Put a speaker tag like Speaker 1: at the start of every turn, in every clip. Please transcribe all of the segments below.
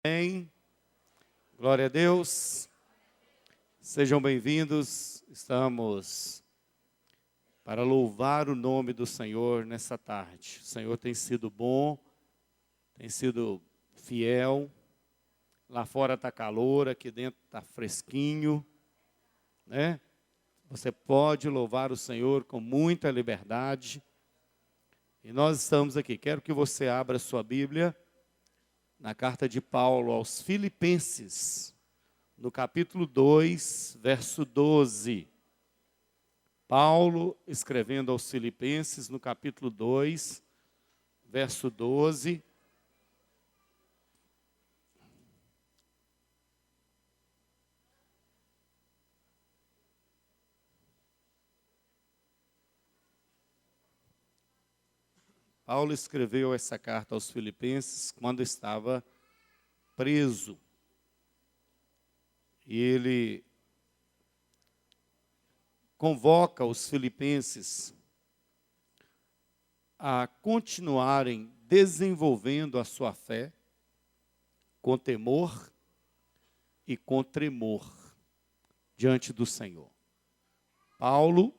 Speaker 1: Amém. Glória a Deus. Sejam bem-vindos. Estamos para louvar o nome do Senhor nessa tarde. O Senhor tem sido bom, tem sido fiel. Lá fora está calor, aqui dentro está fresquinho, né? Você pode louvar o Senhor com muita liberdade. E nós estamos aqui. Quero que você abra sua Bíblia na carta de Paulo aos Filipenses, no capítulo 2, verso 12. Paulo escrevendo aos Filipenses, no capítulo 2, verso 12. Paulo escreveu essa carta aos Filipenses quando estava preso. E ele convoca os filipenses a continuarem desenvolvendo a sua fé com temor e com tremor diante do Senhor. Paulo,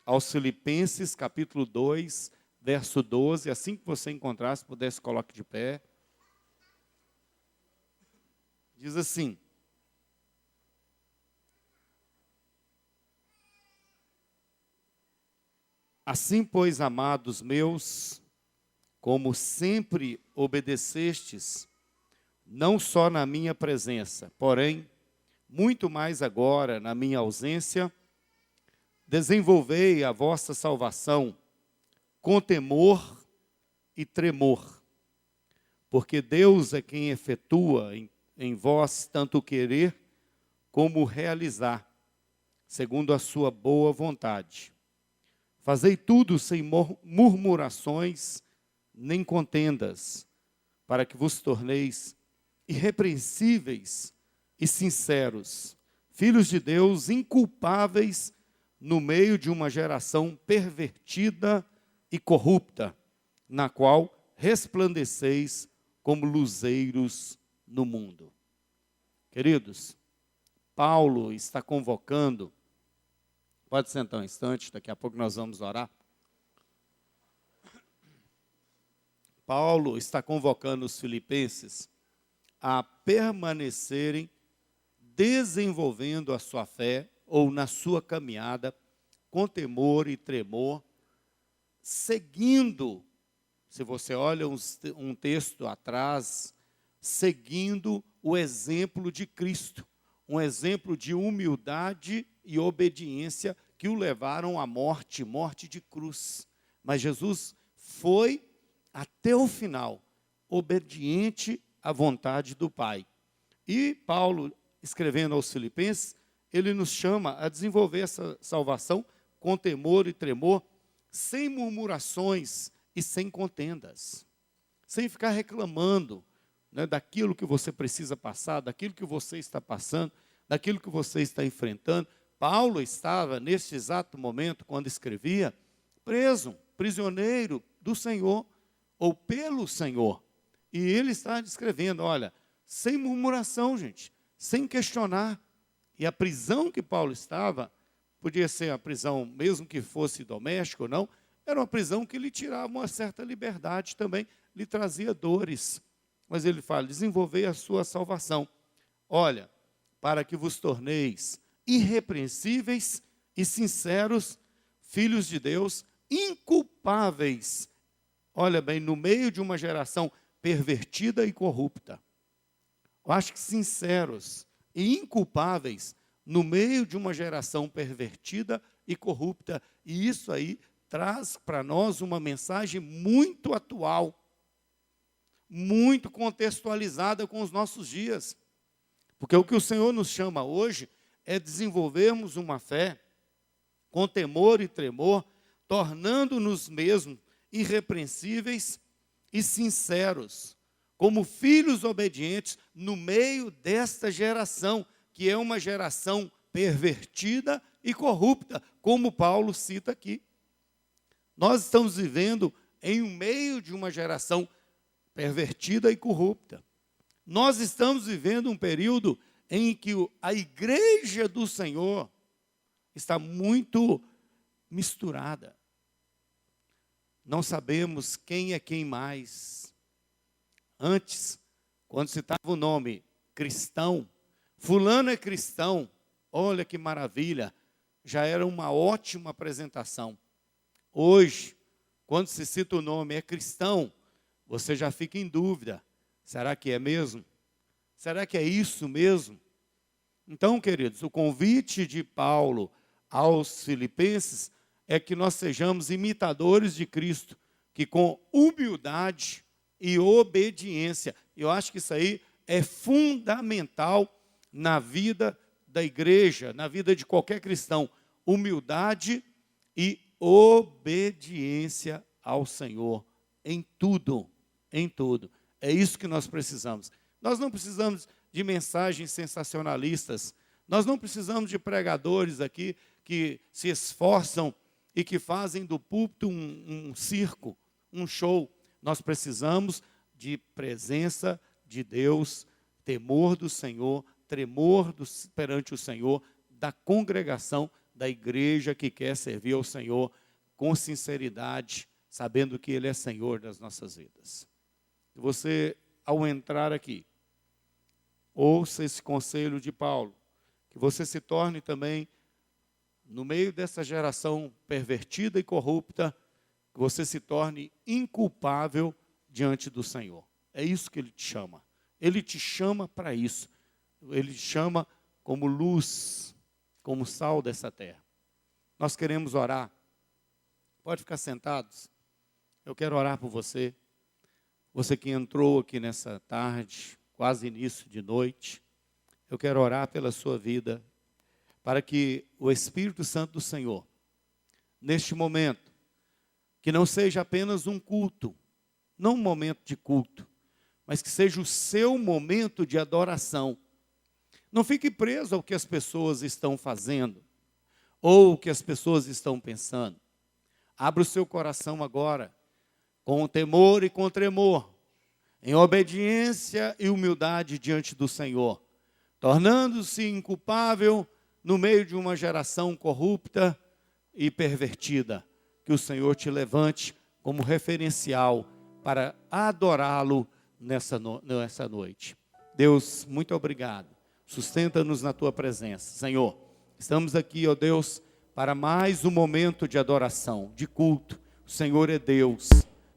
Speaker 1: aos Filipenses, capítulo 2, verso 12, assim que você encontrar, se puder, se coloque de pé. Diz assim: assim, pois, amados meus, como sempre obedecestes, não só na minha presença, porém, muito mais agora na minha ausência, desenvolvei a vossa salvação com temor e tremor, porque Deus é quem efetua em vós tanto o querer como o realizar, segundo a sua boa vontade. Fazei tudo sem murmurações nem contendas, para que vos torneis irrepreensíveis e sinceros, filhos de Deus inculpáveis no meio de uma geração pervertida e corrupta, na qual resplandeceis como luzeiros no mundo. Queridos, Paulo está convocando, pode sentar um instante, daqui a pouco nós vamos orar. Paulo está convocando os filipenses a permanecerem desenvolvendo a sua fé, ou na sua caminhada, com temor e tremor, seguindo, se você olha um texto atrás, seguindo o exemplo de Cristo, um exemplo de humildade e obediência que o levaram à morte de cruz. Mas Jesus foi até o final, obediente à vontade do Pai. E Paulo, escrevendo aos Filipenses, ele nos chama a desenvolver essa salvação com temor e tremor, sem murmurações e sem contendas, sem ficar reclamando, né, daquilo que você precisa passar, daquilo que você está passando, daquilo que você está enfrentando. Paulo estava, neste exato momento, quando escrevia, preso, prisioneiro do Senhor, ou pelo Senhor. E ele está descrevendo, olha, sem murmuração, gente, sem questionar. E a prisão que Paulo estava, podia ser a prisão, mesmo que fosse doméstica ou não, era uma prisão que lhe tirava uma certa liberdade também, lhe trazia dores. Mas ele fala, desenvolvei a sua salvação. Olha, para que vos torneis irrepreensíveis e sinceros, filhos de Deus, inculpáveis. Olha bem, no meio de uma geração pervertida e corrupta. Eu acho que sinceros e inculpáveis no meio de uma geração pervertida e corrupta. E isso aí traz para nós uma mensagem muito atual, muito contextualizada com os nossos dias. Porque o que o Senhor nos chama hoje é desenvolvermos uma fé com temor e tremor, tornando-nos mesmo irrepreensíveis e sinceros, como filhos obedientes no meio desta geração, que é uma geração pervertida e corrupta, como Paulo cita aqui. Nós estamos vivendo em meio de uma geração pervertida e corrupta. Nós estamos vivendo um período em que a igreja do Senhor está muito misturada. Não sabemos quem é quem mais. Antes, quando citava o nome cristão, fulano é cristão, olha que maravilha, já era uma ótima apresentação. Hoje, quando se cita o nome é cristão, você já fica em dúvida. Será que é mesmo? Será que é isso mesmo? Então, queridos, o convite de Paulo aos filipenses é que nós sejamos imitadores de Cristo, que com humildade e obediência, eu acho que isso aí é fundamental na vida da igreja, na vida de qualquer cristão, humildade e obediência ao Senhor, em tudo, em tudo. É isso que nós precisamos. Nós não precisamos de mensagens sensacionalistas, nós não precisamos de pregadores aqui que se esforçam e que fazem do púlpito um circo, um show. Nós precisamos de presença de Deus, temor do Senhor, tremor perante o Senhor, da congregação, da igreja que quer servir ao Senhor com sinceridade, sabendo que Ele é Senhor das nossas vidas. Você, ao entrar aqui, ouça esse conselho de Paulo, que você se torne também, no meio dessa geração pervertida e corrupta, que você se torne inculpável diante do Senhor. É isso que Ele te chama. Ele te chama para isso. Ele te chama como luz, como sal dessa terra. Nós queremos orar. Pode ficar sentados. Eu quero orar por você. Você que entrou aqui nessa tarde, quase início de noite. Eu quero orar pela sua vida, para que o Espírito Santo do Senhor, neste momento, que não seja apenas um culto, não um momento de culto, mas que seja o seu momento de adoração. Não fique preso ao que as pessoas estão fazendo, ou o que as pessoas estão pensando. Abra o seu coração agora, com temor e com tremor, em obediência e humildade diante do Senhor, tornando-se inculpável no meio de uma geração corrupta e pervertida. Que o Senhor te levante como referencial para adorá-lo nessa noite. Deus, muito obrigado. Sustenta-nos na tua presença. Senhor, estamos aqui, ó Deus, para mais um momento de adoração, de culto. O Senhor é Deus.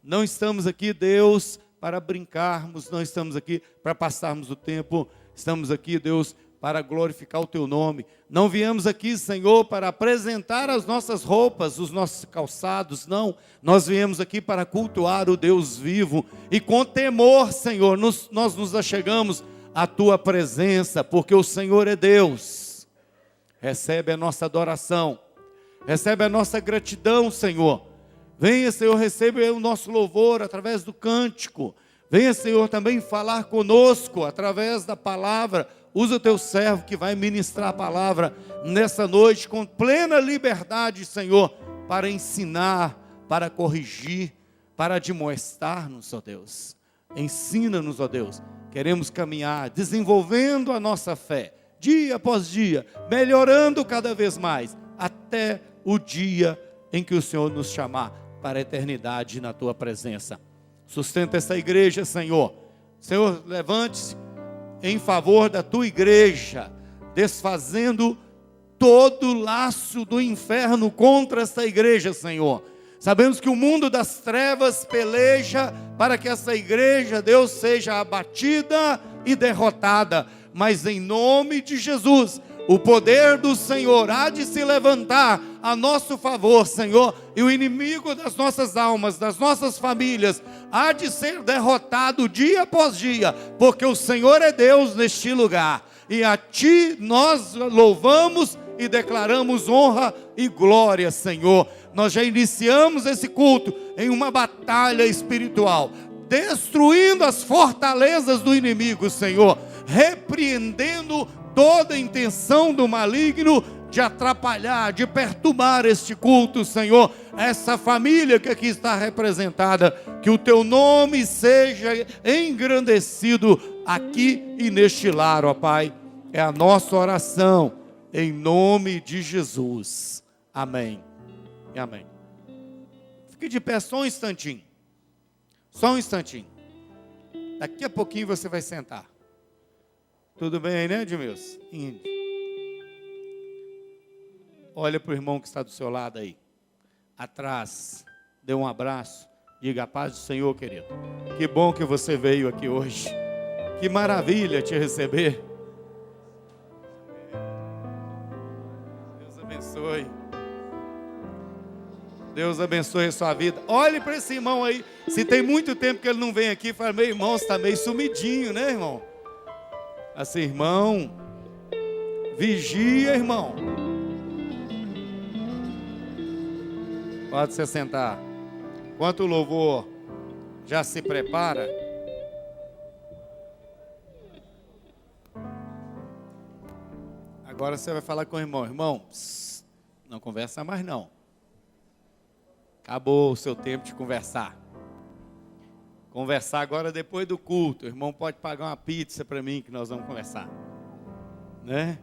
Speaker 1: Não estamos aqui, Deus, para brincarmos, não estamos aqui para passarmos o tempo. Estamos aqui, Deus, para glorificar o teu nome. Não viemos aqui, Senhor, para apresentar as nossas roupas, os nossos calçados, não. Nós viemos aqui para cultuar o Deus vivo. E com temor, Senhor, nós nos achegamos à tua presença, porque o Senhor é Deus. Recebe a nossa adoração, recebe a nossa gratidão, Senhor. Venha, Senhor, receba o nosso louvor através do cântico. Venha, Senhor, também falar conosco através da palavra. Usa o teu servo que vai ministrar a palavra nessa noite com plena liberdade, Senhor, para ensinar, para corrigir, para admoestar-nos, ó Deus. Ensina-nos, ó Deus. Queremos caminhar, desenvolvendo a nossa fé, dia após dia, melhorando cada vez mais, até o dia em que o Senhor nos chamar para a eternidade na tua presença. Sustenta essa igreja, Senhor. Senhor, levante-se em favor da tua igreja, desfazendo todo o laço do inferno contra essa igreja, Senhor. Sabemos que o mundo das trevas peleja para que essa igreja, Deus, seja abatida e derrotada. Mas em nome de Jesus, o poder do Senhor há de se levantar a nosso favor, Senhor. E o inimigo das nossas almas, das nossas famílias, há de ser derrotado dia após dia. Porque o Senhor é Deus neste lugar. E a Ti nós louvamos e declaramos honra e glória, Senhor. Nós já iniciamos esse culto em uma batalha espiritual, destruindo as fortalezas do inimigo, Senhor, repreendendo toda intenção do maligno de atrapalhar, de perturbar este culto, Senhor, essa família que aqui está representada, que o teu nome seja engrandecido aqui e neste lar, ó Pai, é a nossa oração, em nome de Jesus, amém e amém. Fique de pé só um instantinho, daqui a pouquinho você vai sentar, tudo bem, né, Edmilson? Olha para o irmão que está do seu lado aí, atrás, dê um abraço, diga a paz do Senhor, querido. Que bom que você veio aqui hoje, que maravilha te receber. Deus abençoe. Deus abençoe a sua vida. Olhe para esse irmão aí, se tem muito tempo que ele não vem aqui, fala, meu irmão, você está meio sumidinho, né, irmão? Assim, irmão, vigia, irmão. Pode se sentar. Enquanto o louvor já se prepara, agora você vai falar com o irmão. Irmão, não conversa mais não. Acabou o seu tempo de conversar. Conversar agora depois do culto. O irmão pode pagar uma pizza para mim que nós vamos conversar. Né?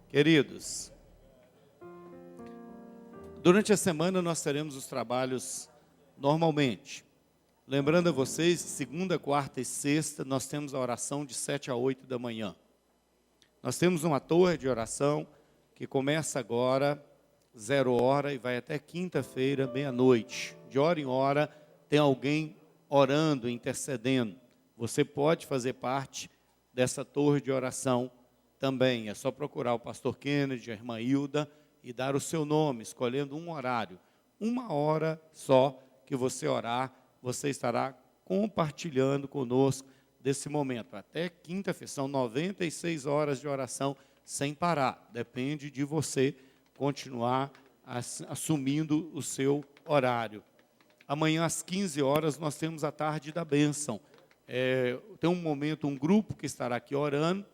Speaker 1: Queridos, durante a semana nós teremos os trabalhos normalmente. Lembrando a vocês, segunda, quarta e sexta, nós temos a oração de 7 a 8 da manhã. Nós temos uma torre de oração que começa agora, 0 hora, e vai até quinta-feira, meia-noite. De hora em hora, tem alguém orando, intercedendo. Você pode fazer parte dessa torre de oração também. É só procurar o pastor Kennedy, a irmã Hilda, e dar o seu nome, escolhendo um horário. 1 hora só que você orar, você estará compartilhando conosco desse momento. Até quinta-feira, são 96 horas de oração sem parar. Depende de você continuar assumindo o seu horário. Amanhã às 15 horas nós temos a tarde da bênção. Tem um momento, um grupo que estará aqui orando,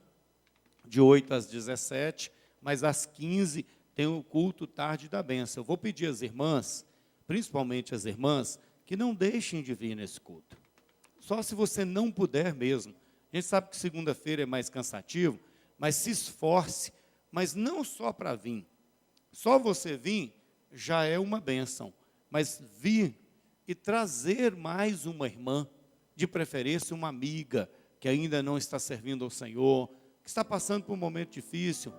Speaker 1: de 8 às 17, mas às 15 tem o culto tarde da bênção. Eu vou pedir às irmãs, principalmente às irmãs, que não deixem de vir nesse culto. Só se você não puder mesmo. A gente sabe que segunda-feira é mais cansativo, mas se esforce, mas não só para vir. Só você vir já é uma bênção, mas vir e trazer mais uma irmã, de preferência uma amiga, que ainda não está servindo ao Senhor, que está passando por um momento difícil,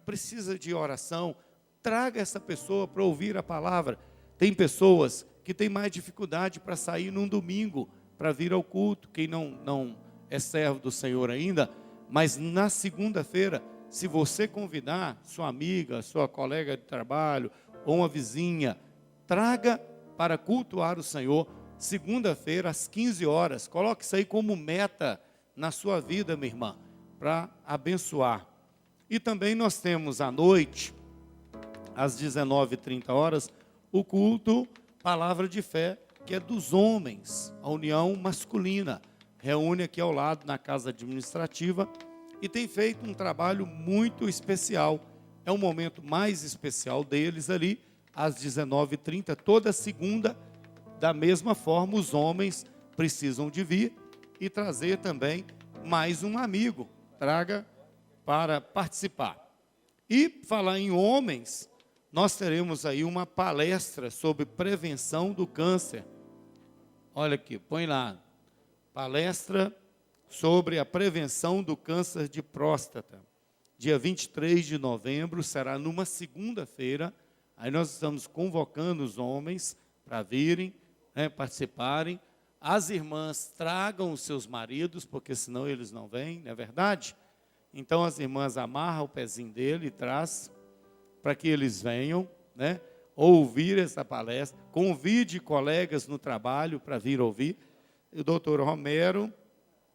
Speaker 1: precisa de oração, traga essa pessoa para ouvir a palavra. Tem pessoas que têm mais dificuldade para sair num domingo, para vir ao culto, quem não é servo do Senhor ainda, mas na segunda-feira, se você convidar sua amiga, sua colega de trabalho, ou uma vizinha, traga para cultuar o Senhor, segunda-feira às 15 horas, coloque isso aí como meta na sua vida, minha irmã, para abençoar. E também nós temos à noite, às 19h30, o culto Palavra de Fé, que é dos homens, a união masculina. Reúne aqui ao lado na casa administrativa e tem feito um trabalho muito especial. É um momento mais especial deles ali, às 19h30, toda segunda, da mesma forma, os homens precisam de vir e trazer também mais um amigo. Traga para participar. E falar em homens, nós teremos aí uma palestra sobre prevenção do câncer. Olha aqui, põe lá. Palestra sobre a prevenção do câncer de próstata. Dia 23 de novembro, será numa segunda-feira. Aí nós estamos convocando os homens para virem, participarem. As irmãs tragam os seus maridos, porque senão eles não vêm, não é verdade? Então as irmãs amarram o pezinho dele e traz para que eles venham, ouvir essa palestra. Convide colegas no trabalho para vir ouvir. E o doutor Romero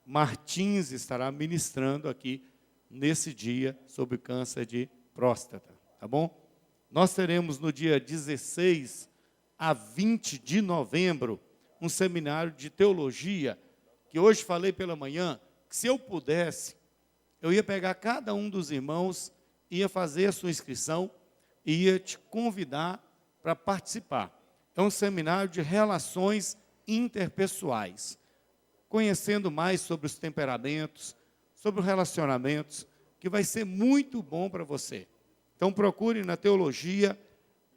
Speaker 1: Martins estará ministrando aqui nesse dia sobre o câncer de próstata, tá bom? Nós teremos no dia 16 a 20 de novembro um seminário de teologia, que hoje falei pela manhã, que se eu pudesse, eu ia pegar cada um dos irmãos, ia fazer a sua inscrição e ia te convidar para participar. É um seminário de relações interpessoais, conhecendo mais sobre os temperamentos, sobre os relacionamentos, que vai ser muito bom para você. Então procure na teologia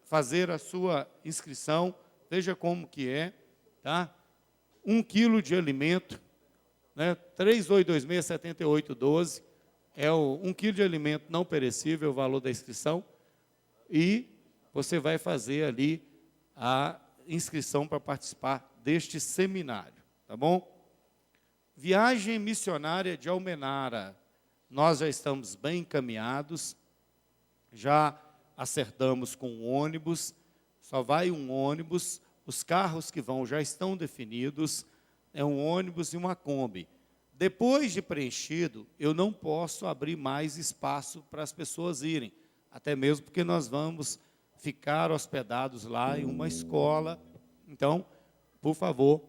Speaker 1: fazer a sua inscrição, veja como que é, tá? 1 quilo de alimento, né? 3826-7812, é o 1 quilo de alimento não perecível, o valor da inscrição, e você vai fazer ali a inscrição para participar deste seminário, tá bom? Viagem missionária de Almenara, nós já estamos bem encaminhados, já acertamos com um ônibus, só vai um ônibus, os carros que vão já estão definidos, é um ônibus e uma Kombi. Depois de preenchido, eu não posso abrir mais espaço para as pessoas irem, até mesmo porque nós vamos ficar hospedados lá em uma escola. Então, por favor,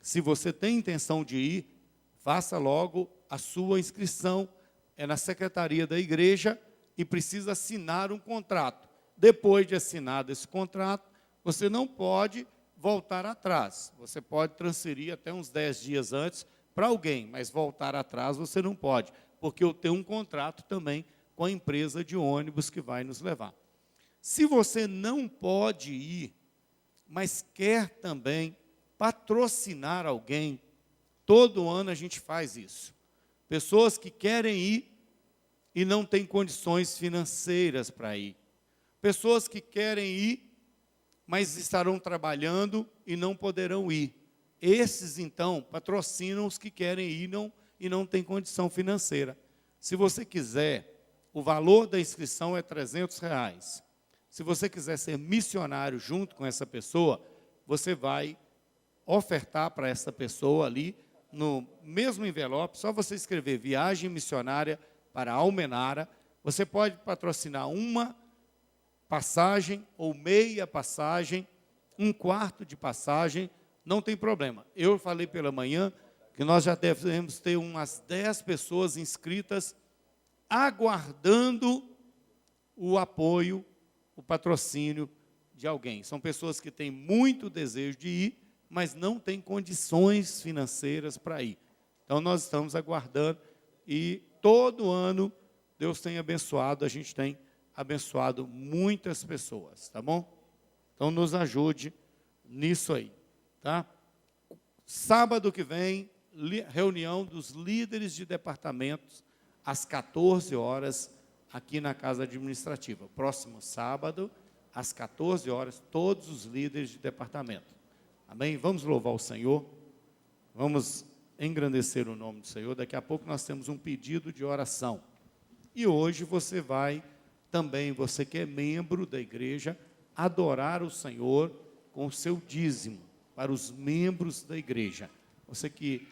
Speaker 1: se você tem intenção de ir, faça logo a sua inscrição, é na secretaria da igreja e precisa assinar um contrato. Depois de assinado esse contrato, você não pode voltar atrás. Você pode transferir até uns 10 dias antes para alguém, mas voltar atrás você não pode, porque eu tenho um contrato também com a empresa de ônibus que vai nos levar. Se você não pode ir, mas quer também patrocinar alguém, todo ano a gente faz isso. Pessoas que querem ir e não têm condições financeiras para ir. Pessoas que querem ir, mas estarão trabalhando e não poderão ir. Esses, então, patrocinam os que querem ir e não têm condição financeira. Se você quiser, o valor da inscrição é R$300. Se você quiser ser missionário junto com essa pessoa, você vai ofertar para essa pessoa ali, no mesmo envelope, só você escrever viagem missionária para Almenara, você pode patrocinar uma passagem ou meia passagem, 1/4 de passagem, não tem problema. Eu falei pela manhã que nós já devemos ter umas 10 pessoas inscritas, aguardando o apoio, o patrocínio de alguém. São pessoas que têm muito desejo de ir, mas não têm condições financeiras para ir. Então, nós estamos aguardando e todo ano Deus tem abençoado, a gente tem abençoado muitas pessoas, tá bom? Então, nos ajude nisso aí, tá? Sábado que vem, reunião dos líderes de departamentos, às 14 horas, aqui na Casa Administrativa. Próximo sábado, às 14 horas, todos os líderes de departamento. Amém? Vamos louvar o Senhor, vamos engrandecer o nome do Senhor. Daqui a pouco nós temos um pedido de oração. E hoje você vai também, você que é membro da igreja, adorar o Senhor com o seu dízimo, para os membros da igreja. Você que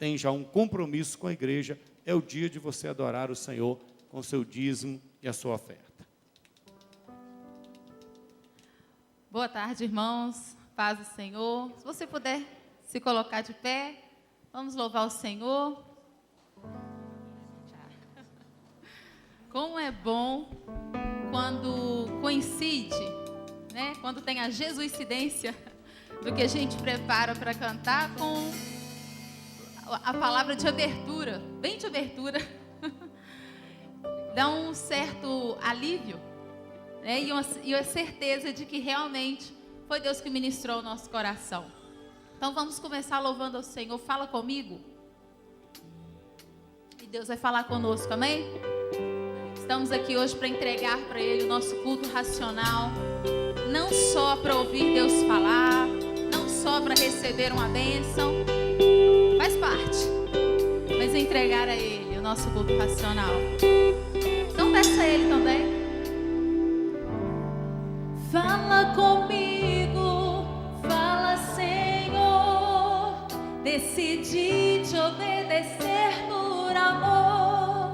Speaker 1: tem já um compromisso com a igreja, é o dia de você adorar o Senhor com o seu dízimo e a sua oferta.
Speaker 2: Boa tarde, irmãos. Paz do Senhor. Se você puder se colocar de pé, vamos louvar o Senhor. Como é bom quando coincide, né? Quando tem a jesuicidência do que a gente prepara para cantar com a palavra de abertura, bem de abertura. Dá um certo alívio, né? E a certeza de que realmente foi Deus que ministrou o nosso coração. Então vamos começar louvando ao Senhor. Fala comigo. E Deus vai falar conosco, amém? Estamos aqui hoje para entregar para Ele o nosso culto racional. Não só para ouvir Deus falar, não só para receber uma bênção, faz parte, mas entregar a Ele o nosso culto racional. Então peça a Ele também. Fala comigo, fala Senhor, decidi te obedecer por amor.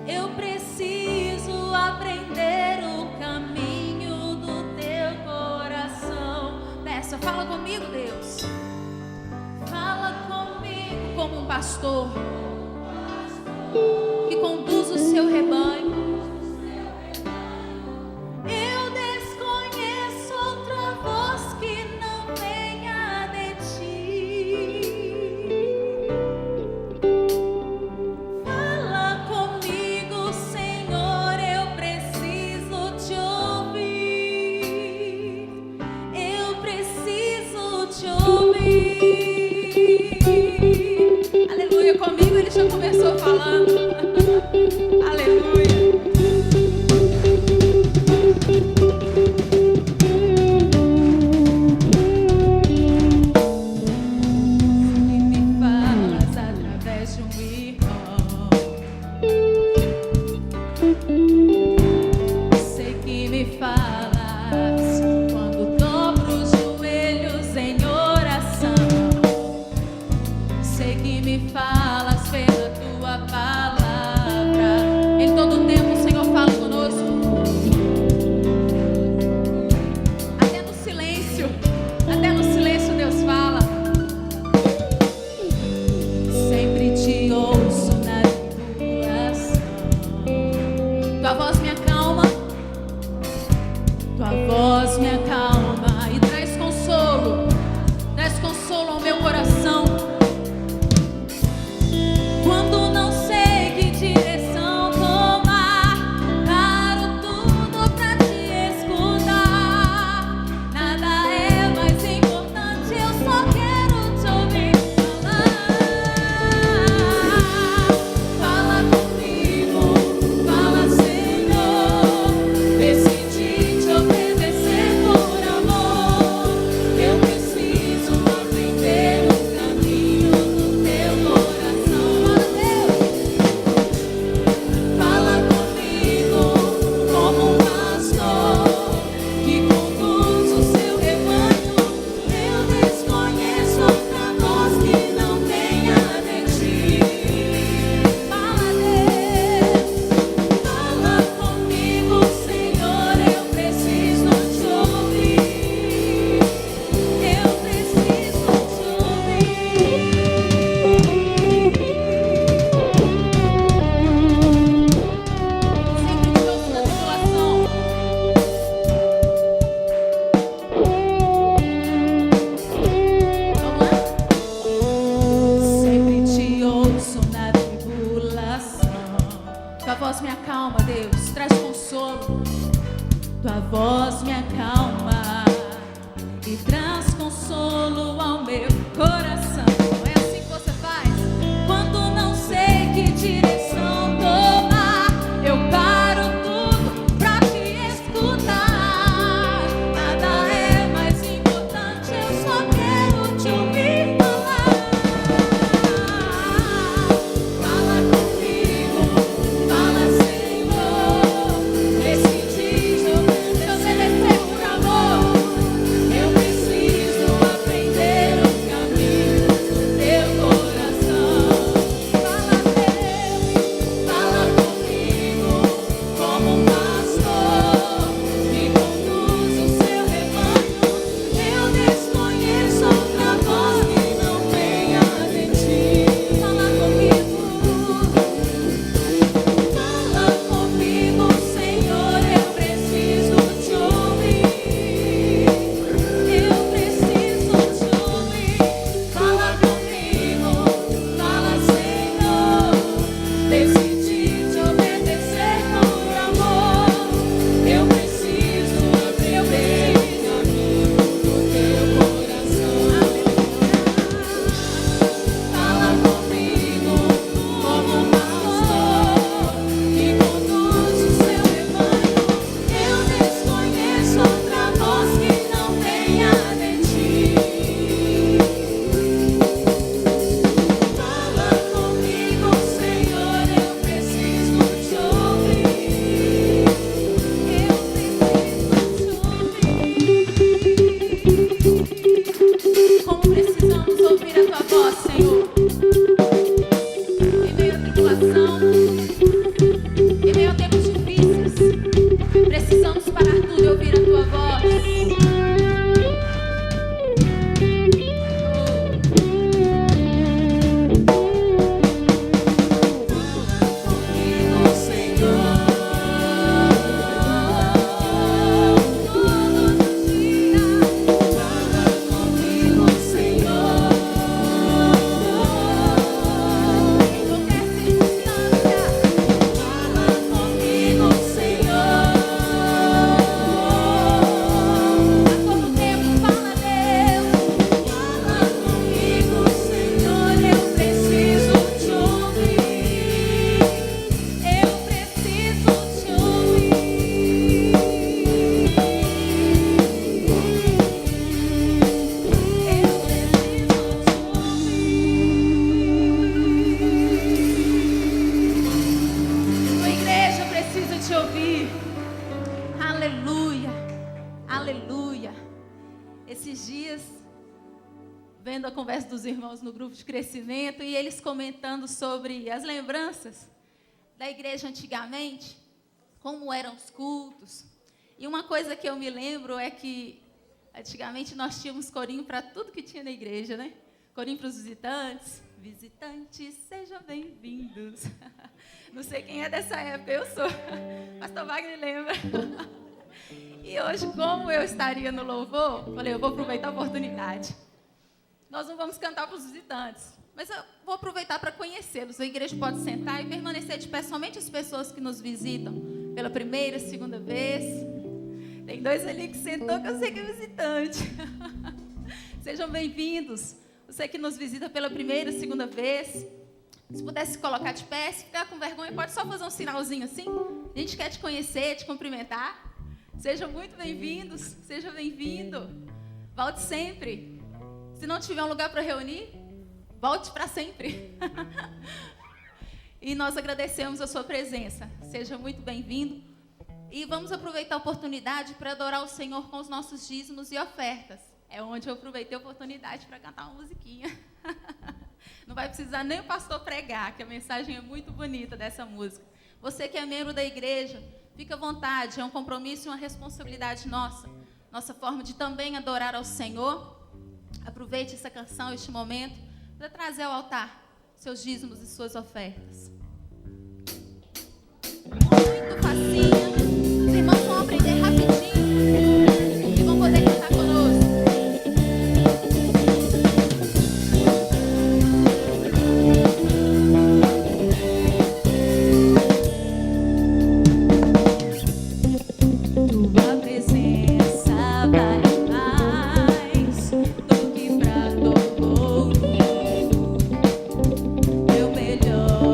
Speaker 2: Eu preciso aprender o caminho do teu coração. Peça, fala comigo, Deus. Fala comigo como um pastor. que conduz o seu rebanho. Eu desconheço outra voz que não venha de ti. Fala comigo, Senhor, eu preciso te ouvir. Eu preciso te ouvir. Aleluia, comigo ele já começou falando. Aleluia. E me falas através de um irmão. Sei que me falas quando dobro os joelhos em oração. Sei que me falas pela tua palavra. Em todo tempo o Senhor fala conosco. Até no silêncio Deus fala. Sempre te ouço na tribulação. Tua voz me acalma. Tua voz me acalma e traz consolo ao meu coração. Quando não sei que direção tomar, paro tudo pra te escutar. Nada é mais importante, eu só quero te ouvir falar. Fala comigo, fala, Senhor. Decidi te obedecer por amor. Eu preciso aprender o caminho do teu coração, ó Deus. Fala comigo como um pastor que conduz o seu rebanho. Eu desconheço outra voz que não venha de ti. Fala, Deus. Fala comigo, Senhor, eu preciso te ouvir. Eu preciso te ouvir. Sempre te ouço na tribulação. Vamos lá? Sempre te ouço na tribulação. Tua voz me acalma, Deus, traz consolo. Tua voz me acalma e traz consolo ao meu coração. É assim que você faz? Quando não sei que direção tomar, eu paro tudo pra te escutar. Nada é mais importante, eu só quero te ouvir falar. Fala comigo, fala, Senhor. Decidi te obedecer por amor. Eu preciso aprender o caminho vendo a conversa dos irmãos no grupo de crescimento e eles comentando sobre as lembranças da igreja antigamente, como eram os cultos. E uma coisa que eu me lembro é que antigamente nós tínhamos corinho para tudo que tinha na igreja, né? Corinho para os visitantes. Visitantes, sejam bem-vindos. Não sei quem é dessa época, eu sou. Pastor Wagner lembra. E hoje, como eu estaria no louvor, falei, eu vou aproveitar a oportunidade. Nós não vamos cantar para os visitantes, mas eu vou aproveitar para conhecê-los. A igreja pode sentar e permanecer de pé, somente as pessoas que nos visitam pela primeira, segunda vez. Tem 2 ali que sentou, que eu sei que é visitante. Sejam bem-vindos. Você que nos visita pela primeira, segunda vez. Se pudesse se colocar de pé, se ficar com vergonha, pode só fazer um sinalzinho assim. A gente quer te conhecer, te cumprimentar. Sejam muito bem-vindos, seja bem-vindo. Volte sempre. Se não tiver um lugar para reunir, volte para sempre. E nós agradecemos a sua presença. Seja muito bem-vindo. E vamos aproveitar a oportunidade para adorar o Senhor com os nossos dízimos e ofertas. É onde eu aproveitei a oportunidade para cantar uma musiquinha. Não vai precisar nem o pastor pregar, que a mensagem é muito bonita dessa música. Você que é membro da igreja, fica à vontade, é um compromisso e uma responsabilidade nossa. Nossa forma de também adorar ao Senhor. Aproveite essa canção, este momento, para trazer ao altar seus dízimos e suas ofertas. Muito facinho. Os irmãos vão aprender rapidinho e vão poder cantar conosco. Tua presença vale mais do que prata ou ouro. Meu melhor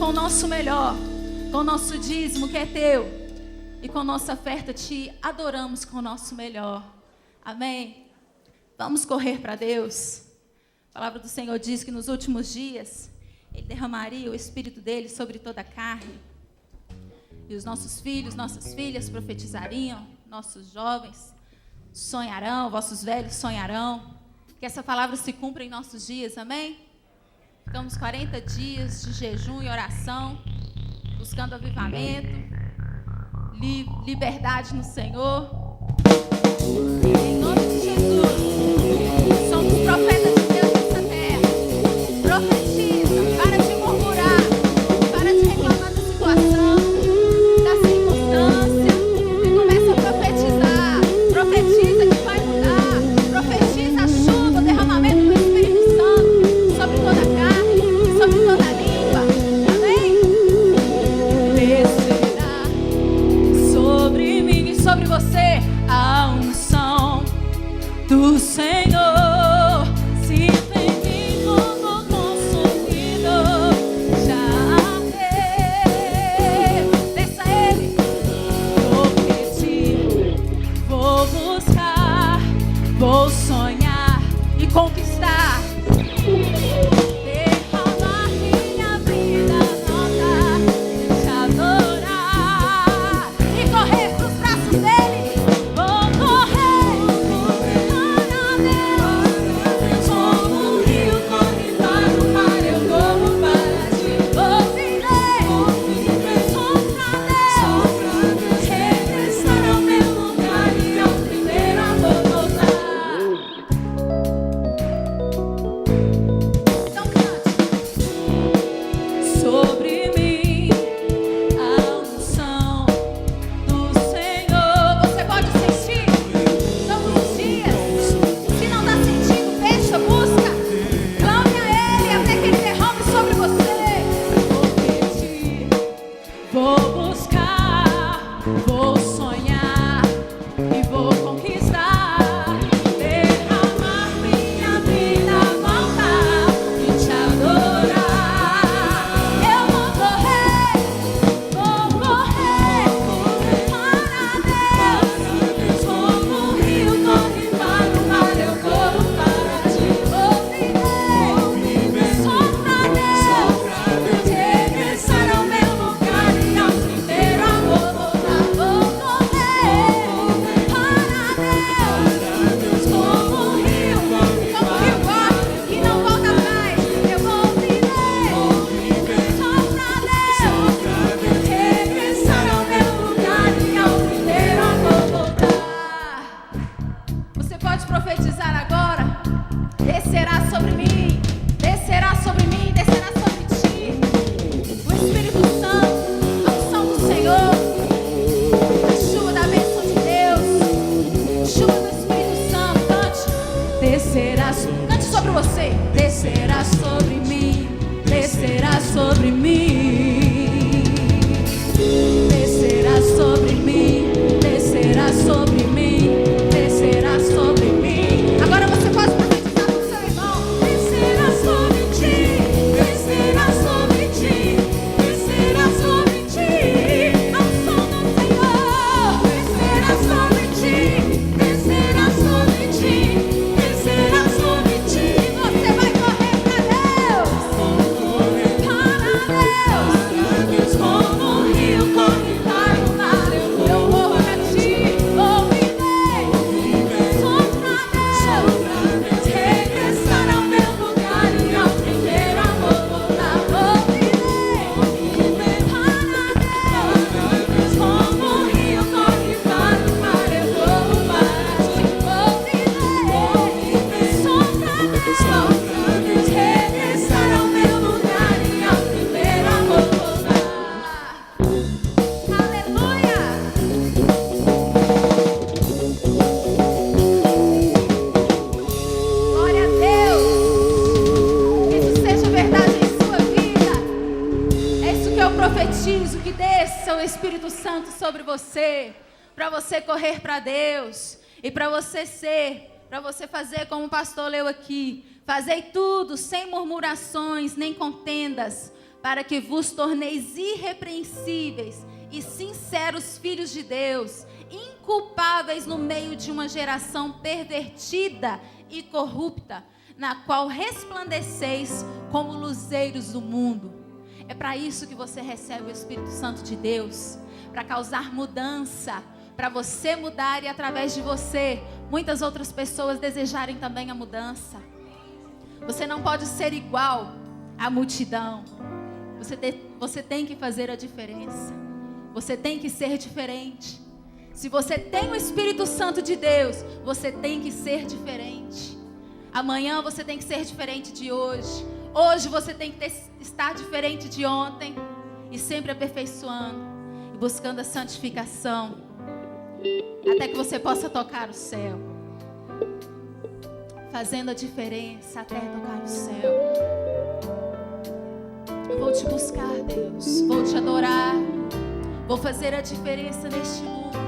Speaker 2: o nosso melhor, com o nosso dízimo que é teu, e com nossa oferta te adoramos com o nosso melhor. Amém? Vamos correr para Deus. A palavra do Senhor diz que nos últimos dias Ele derramaria o Espírito dele sobre toda a carne. E os nossos filhos, nossas filhas profetizariam, nossos jovens sonharão, vossos velhos sonharão. Que essa palavra se cumpra em nossos dias, amém? Ficamos 40 dias de jejum e oração, buscando avivamento, liberdade no Senhor. Em nome de Jesus, somos profetas de Deus nessa terra. Profetiza, para de murmurar, para de reclamar da situação, da circunstância, e começa a profetizar. Profetiza que vai mudar, profetiza a chuva, o derramamento do Espírito Santo sobre toda a carne, sobre toda a língua. Amém? Descerá sobre mim e sobre você a unção do Senhor. Se em mim fogo consumido, já desça Ele. Objetivo, vou buscar, vou sonhar e conquistar. Derramar minha vida toda, te adorar e correr pros braços dele. Vou correr para Deus, como um rio corre para o mar, eu corro para ti. Vou viver só pra Deus, regressar ao meu lugar e ao primeiro amor voltar. Então cante. Sobre mim a unção do Senhor. Você pode sentir todos os dias. Se não está sentindo, deixa, busca. Clame a Ele até que Ele derrame sobre você. Vou pedir, vou buscar, vou sonhar e vou conquistar. Derramar minha vida, voltar e te adorar. Eu vou correr para Deus, como um rio corre para o mar, eu corro para ti. Vou viver só pra Deus, regressar ao meu lugar e ao primeiro amor voltar. Vou correr para Deus, como um rio corre e não volta atrás. Eu vou viver só pra Deus, regressar ao meu lugar e ao primeiro amor voltar. Você pode profetizar agora. Descerá sobre mim, descerá sobre mim, descerá sobre ti o Espírito Santo, a unção do Senhor, a chuva da bênção de Deus, chuva do Espírito Santo. Cante, descerá, cante sobre você. Descerá sobre mim, descerá sobre mim, descerá sobre mim, descerá sobre mim, descerá sobre mim. Agora você pode profetizar com seu irmão. Descerá sobre ti, descerá sobre ti, descerá sobre ti a unção do Senhor. Descerá sobre ti, descerá sobre ti, descerá sobre ti. Você vai correr para Deus, como um rio corre para o mar. Eu corro para ti, vou viver só pra Deus, regressar ao meu lugar e ao primeiro amor voltar. Vou viver para Deus, como um rio corre para o mar. Eu corro para ti, vou viver só pra Deus, regressar ao meu lugar e ao primeiro amor voltar. Aleluia! Glória a Deus! Que isso seja verdade em sua vida. É isso que eu profetizo, que desça o Espírito Santo sobre você, para você correr para Deus e para você fazer como o pastor leu aqui. Fazei tudo sem murmurações nem contendas, para que vos torneis irrepreensíveis e sinceros filhos de Deus, inculpáveis no meio de uma geração pervertida e corrupta, na qual resplandeceis como luzeiros do mundo. É para isso que você recebe o Espírito Santo de Deus, para causar mudança, para você mudar e através de você, muitas outras pessoas desejarem também a mudança. Você não pode ser igual à multidão. Você tem que fazer a diferença. Você tem que ser diferente. Se você tem o Espírito Santo de Deus, você tem que ser diferente. Amanhã você tem que ser diferente de hoje. Hoje você tem que estar diferente de ontem. E sempre aperfeiçoando e buscando a santificação, até que você possa tocar o céu, fazendo a diferença até tocar o céu. Eu vou te buscar, Deus, vou te adorar, vou fazer a diferença neste mundo,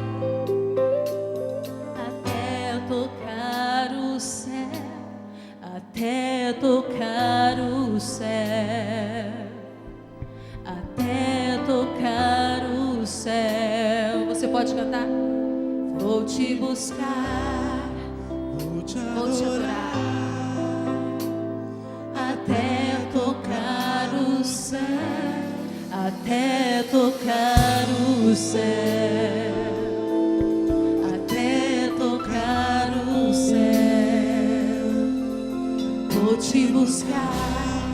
Speaker 2: até tocar o céu, até tocar o céu, até tocar o céu. Você pode cantar? Vou te buscar, vou te adorar, até tocar o céu, até tocar o céu, até tocar o céu. Vou te buscar,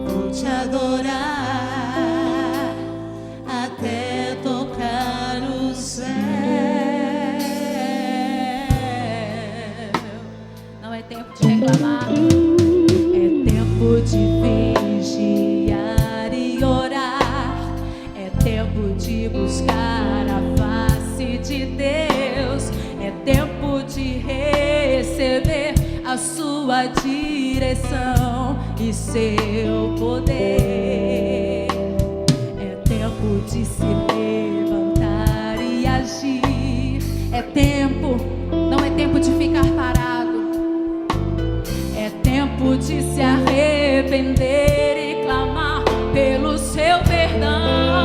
Speaker 2: vou te adorar, até tocar o céu. Não é tempo de reclamar, é tempo de vigiar e orar, é tempo de buscar a face de Deus, é tempo de receber a sua direção e seu poder. É tempo de se levantar e agir. É tempo, não é tempo de ficar parado. É tempo de se arrepender e clamar pelo seu perdão.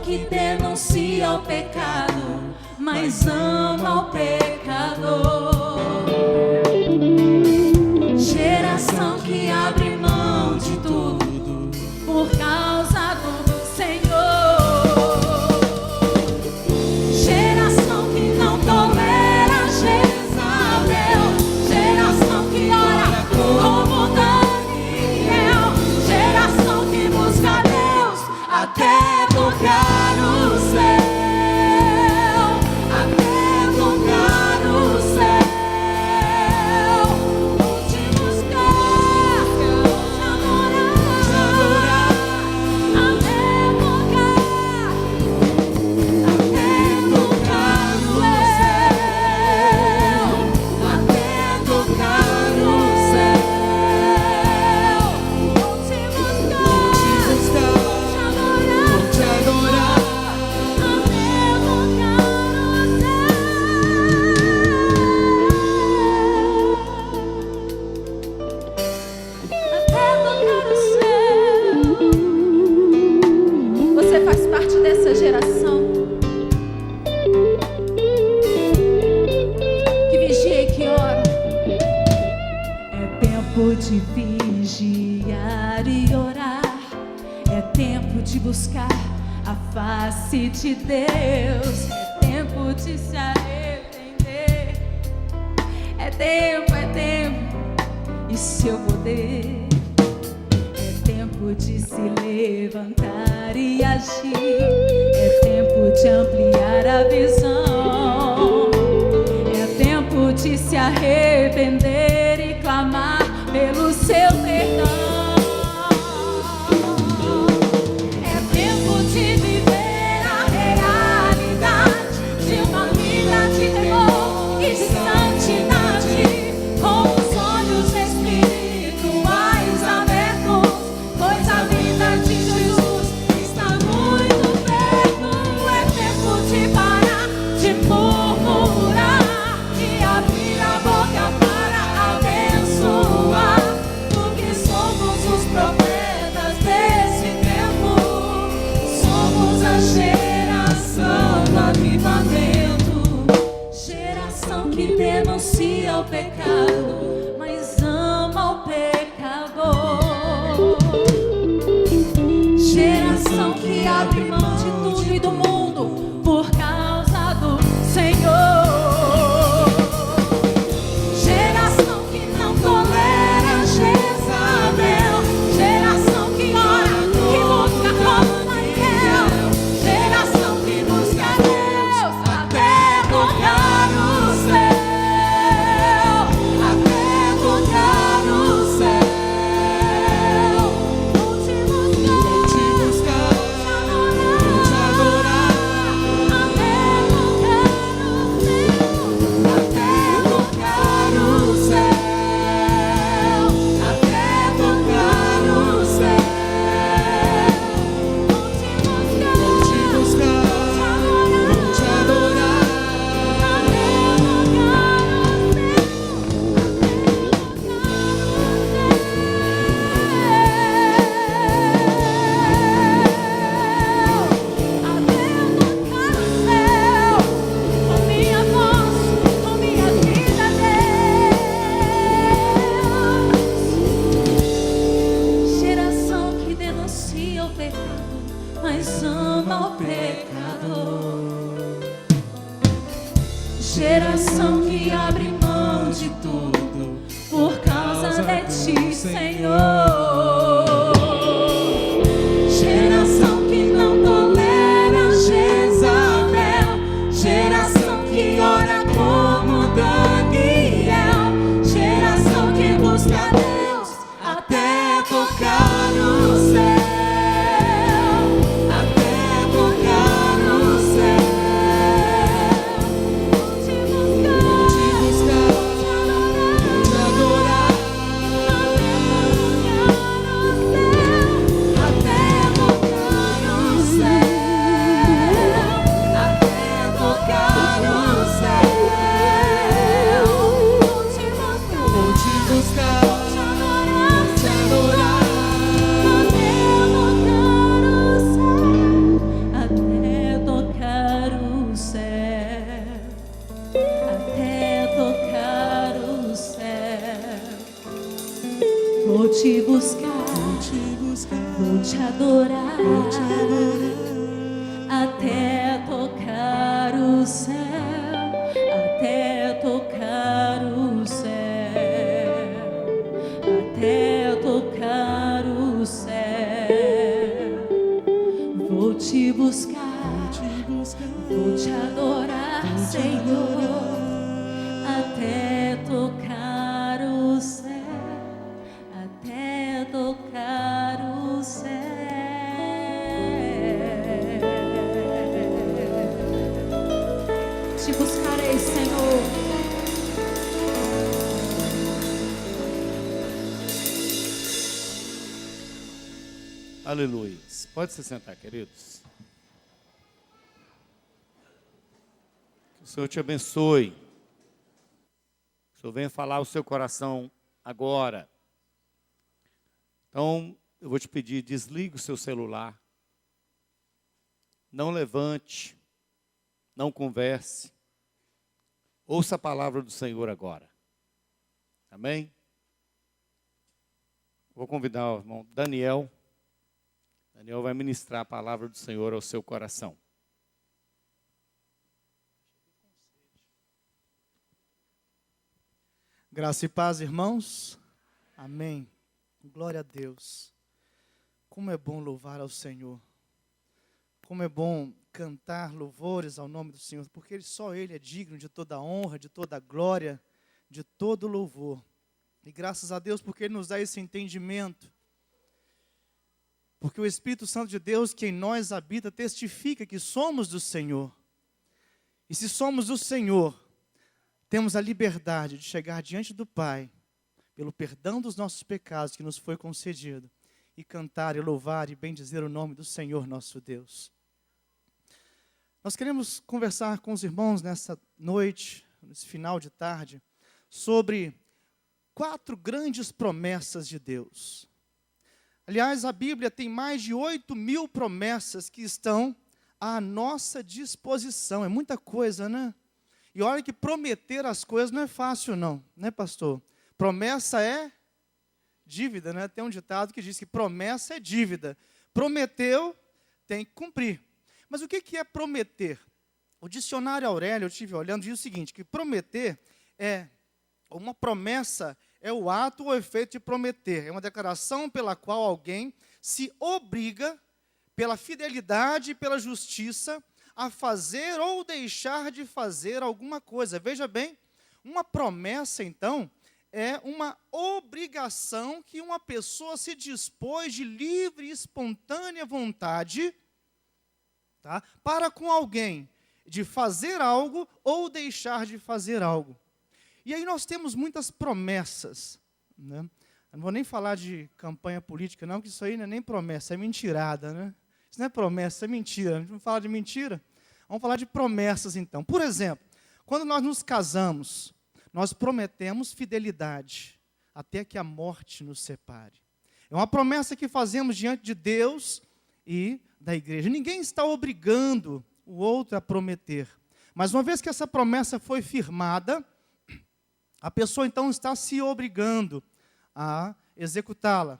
Speaker 2: Que denuncia o pecado, mas ama o pecador. Geração que abre mão de tudo por causa do Senhor. Geração que não tolera Jezabel. Geração que ora como Daniel. Geração que busca Deus até tocar o céu, até tocar o céu. Vou te buscar, vou te adorar, até tocar o céu, até tocar o céu. Vou te buscar, vou te adorar. Geração que vigia e que ora. É tempo de vigiar e orar, é tempo de buscar a face de Deus, é tempo de se arrepender, é tempo e seu poder. É tempo de se levantar e agir, é tempo de ampliar a visão. É tempo de se arrepender e clamar pelo seu perdão. Denuncia o pecado, mas ama o pecador. Geração que abre mão de tudo e do mundo por causa do Senhor. Geração que não tolera Jezabel. Geração que ora, que busca como Daniel. Geração que busca Deus até tocar o céu. Mas ama o pecador. Geração que abre mão de tudo por causa de ti, Senhor. Geração que não tolera Jezabel. Geração que ora como Daniel. Geração que busca Deus até tocar o céu. Vou te buscar, vou te adorar, até tocar o céu, até tocar o céu, até tocar o céu. Vou te buscar, vou te adorar, Senhor, até tocar o céu. Tocar o céu. Te buscarei, Senhor.
Speaker 1: Aleluia. Pode se sentar, queridos. Que o Senhor te abençoe. O Senhor venha falar o seu coração agora. Então, eu vou te pedir, desligue o seu celular. Não levante. Não converse. Ouça a palavra do Senhor agora. Amém? Vou convidar o irmão Daniel. Daniel vai ministrar a palavra do Senhor ao seu coração.
Speaker 3: Graça e paz, irmãos. Amém. Glória a Deus. Como é bom louvar ao Senhor. Como é bom cantar louvores ao nome do Senhor, porque só Ele é digno de toda a honra, de toda a glória, de todo louvor. E graças a Deus porque Ele nos dá esse entendimento. Porque o Espírito Santo de Deus que em nós habita testifica que somos do Senhor. E se somos do Senhor, temos a liberdade de chegar diante do Pai, pelo perdão dos nossos pecados que nos foi concedido, e cantar e louvar e bendizer o nome do Senhor nosso Deus. Nós queremos conversar com os irmãos nessa noite, nesse final de tarde, sobre 4 grandes promessas de Deus. Aliás, a Bíblia tem mais de 8.000 promessas que estão à nossa disposição. É muita coisa, né? E olha que prometer as coisas não é fácil não, né, pastor? Promessa é dívida, né? Tem um ditado que diz que promessa é dívida. Prometeu, tem que cumprir. Mas o que é prometer? O dicionário Aurélio, eu estive olhando, diz o seguinte, que prometer é uma promessa, é o ato ou efeito de prometer. É uma declaração pela qual alguém se obriga, pela fidelidade e pela justiça, a fazer ou deixar de fazer alguma coisa. Veja bem, uma promessa, então, é uma obrigação que uma pessoa se dispôs de livre e espontânea vontade, tá, para com alguém, de fazer algo ou deixar de fazer algo. E aí nós temos muitas promessas, né? Eu não vou nem falar de campanha política, não, que isso aí não é nem promessa, é mentirada, né? Isso não é promessa, é mentira. A gente não fala de mentira? Vamos falar de promessas, então. Por exemplo, quando nós nos casamos, nós prometemos fidelidade, até que a morte nos separe. É uma promessa que fazemos diante de Deus e da igreja. Ninguém está obrigando o outro a prometer. Mas uma vez que essa promessa foi firmada, a pessoa então está se obrigando a executá-la.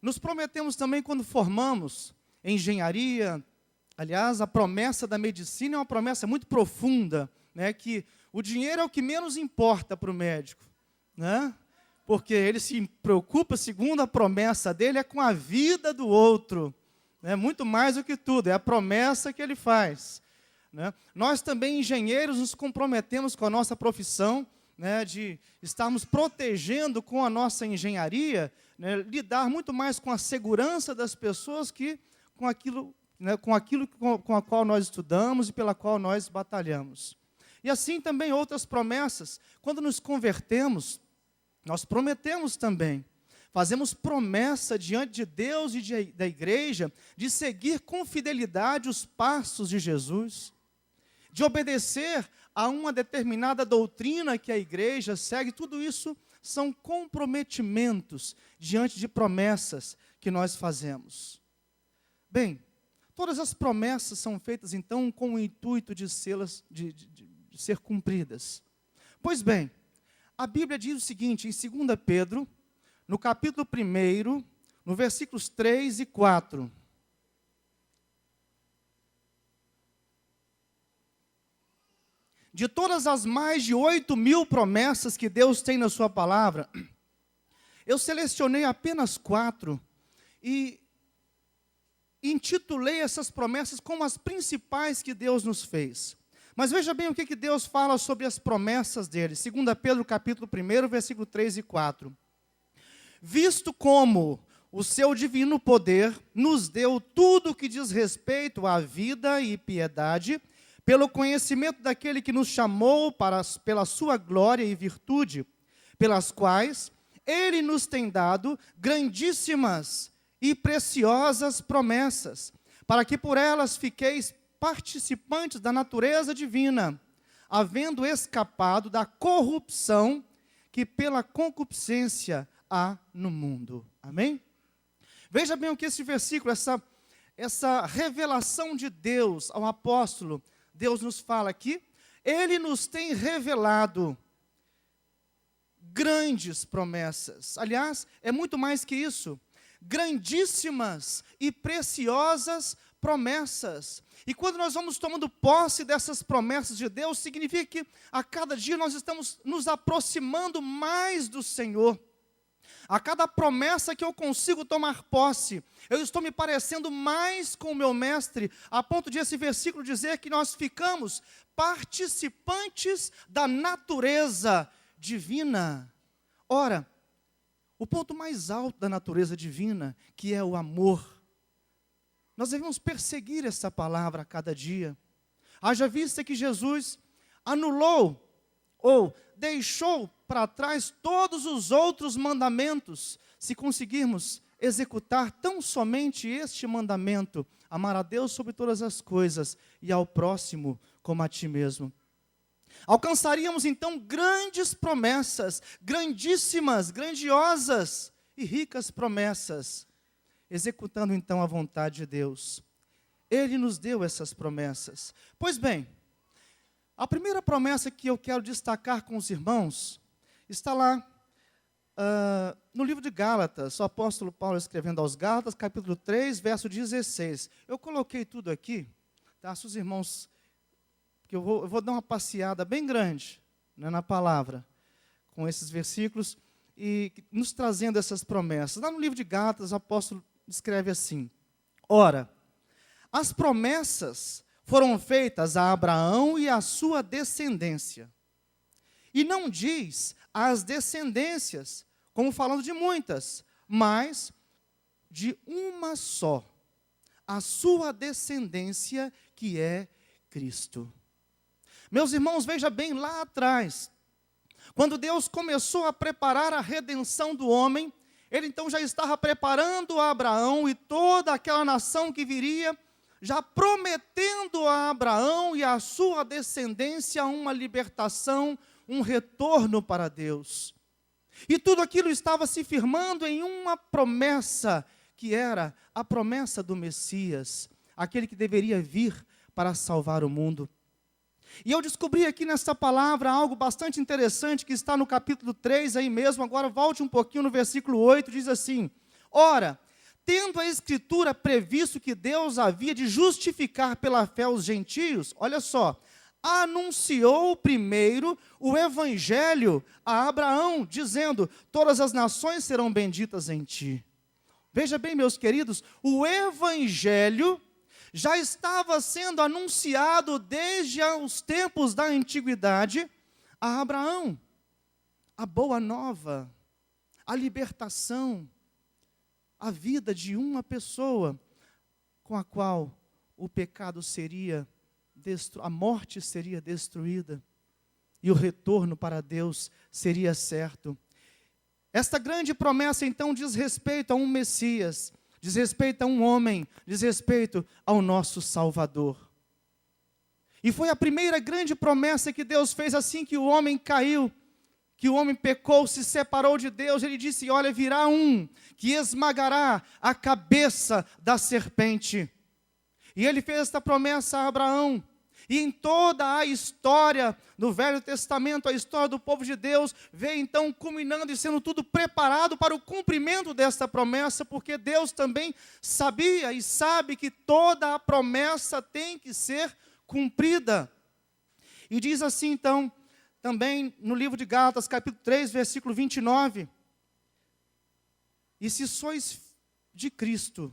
Speaker 3: Nos prometemos também quando formamos engenharia. Aliás, a promessa da medicina é uma promessa muito profunda, né, que o dinheiro é o que menos importa para o médico, né? Porque ele se preocupa, segundo a promessa dele, é com a vida do outro, né? Muito mais do que tudo, é a promessa que ele faz, né? Nós também, engenheiros, nos comprometemos com a nossa profissão, né, de estarmos protegendo com a nossa engenharia, né, lidar muito mais com a segurança das pessoas que com aquilo, né, com a qual nós estudamos e pela qual nós batalhamos. E assim também outras promessas. Quando nos convertemos, nós prometemos também. Fazemos promessa diante de Deus e da igreja de seguir com fidelidade os passos de Jesus, de obedecer a uma determinada doutrina que a igreja segue. Tudo isso são comprometimentos diante de promessas que nós fazemos. Bem, todas as promessas são feitas, então, com o intuito de ser cumpridas. Pois bem, a Bíblia diz o seguinte, em 2 Pedro, no capítulo 1, no versículos 3 e 4. De todas as mais de 8.000 promessas que Deus tem na sua palavra, eu selecionei apenas 4 e intitulei essas promessas como as principais que Deus nos fez. Mas veja bem o que Deus fala sobre as promessas dele. 2 Pedro, capítulo 1, versículo 3 e 4. Visto como o seu divino poder nos deu tudo o que diz respeito à vida e piedade, pelo conhecimento daquele que nos chamou pela sua glória e virtude, pelas quais ele nos tem dado grandíssimas e preciosas promessas, para que por elas fiqueis participantes da natureza divina, havendo escapado da corrupção que pela concupiscência há no mundo. Amém? Veja bem o que esse versículo, essa revelação de Deus ao apóstolo, Deus nos fala aqui. Ele nos tem revelado grandes promessas. Aliás, é muito mais que isso. Grandíssimas e preciosas promessas. E quando nós vamos tomando posse dessas promessas de Deus, significa que a cada dia nós estamos nos aproximando mais do Senhor. A cada promessa que eu consigo tomar posse, eu estou me parecendo mais com o meu mestre, a ponto de esse versículo dizer que nós ficamos participantes da natureza divina. Ora, o ponto mais alto da natureza divina, que é o amor, nós devemos perseguir essa palavra a cada dia. Haja vista que Jesus anulou ou deixou para trás todos os outros mandamentos, se conseguirmos executar tão somente este mandamento: amar a Deus sobre todas as coisas e ao próximo como a ti mesmo. Alcançaríamos então grandes promessas, grandíssimas, grandiosas e ricas promessas, executando então a vontade de Deus. Ele nos deu essas promessas. Pois bem, a primeira promessa que eu quero destacar com os irmãos está lá no livro de Gálatas, o apóstolo Paulo escrevendo aos Gálatas, capítulo 3, verso 16. Eu coloquei tudo aqui, tá? Se os irmãos, porque eu vou dar uma passeada bem grande, né, na palavra, com esses versículos, e nos trazendo essas promessas. Lá no livro de Gálatas, o apóstolo escreve assim: ora, as promessas foram feitas a Abraão e a sua descendência. E não diz as descendências, como falando de muitas, mas de uma só, a sua descendência, que é Cristo. Meus irmãos, veja bem, lá atrás, quando Deus começou a preparar a redenção do homem, Ele então já estava preparando a Abraão e toda aquela nação que viria, já prometendo a Abraão e a sua descendência uma libertação, um retorno para Deus. E tudo aquilo estava se firmando em uma promessa, que era a promessa do Messias, aquele que deveria vir para salvar o mundo. E eu descobri aqui nessa palavra algo bastante interessante, que está no capítulo 3 aí mesmo. Agora volte um pouquinho no versículo 8, diz assim: ora, tendo a Escritura previsto que Deus havia de justificar pela fé os gentios, olha só, anunciou primeiro o Evangelho a Abraão, dizendo: todas as nações serão benditas em ti. Veja bem, meus queridos, o Evangelho já estava sendo anunciado desde os tempos da antiguidade a Abraão. A boa nova, a libertação, a vida de uma pessoa com a qual o pecado seria a morte seria destruída e o retorno para Deus seria certo. Esta grande promessa então diz respeito a um Messias, diz respeito a um homem, diz respeito ao nosso Salvador. E foi a primeira grande promessa que Deus fez assim que o homem caiu, que o homem pecou, se separou de Deus. Ele disse: olha, virá um que esmagará a cabeça da serpente. E ele fez esta promessa a Abraão. E em toda a história do Velho Testamento, a história do povo de Deus, veio então culminando e sendo tudo preparado para o cumprimento desta promessa, porque Deus também sabia e sabe que toda a promessa tem que ser cumprida. E diz assim então, também no livro de Gálatas, capítulo 3, versículo 29, e se sois de Cristo,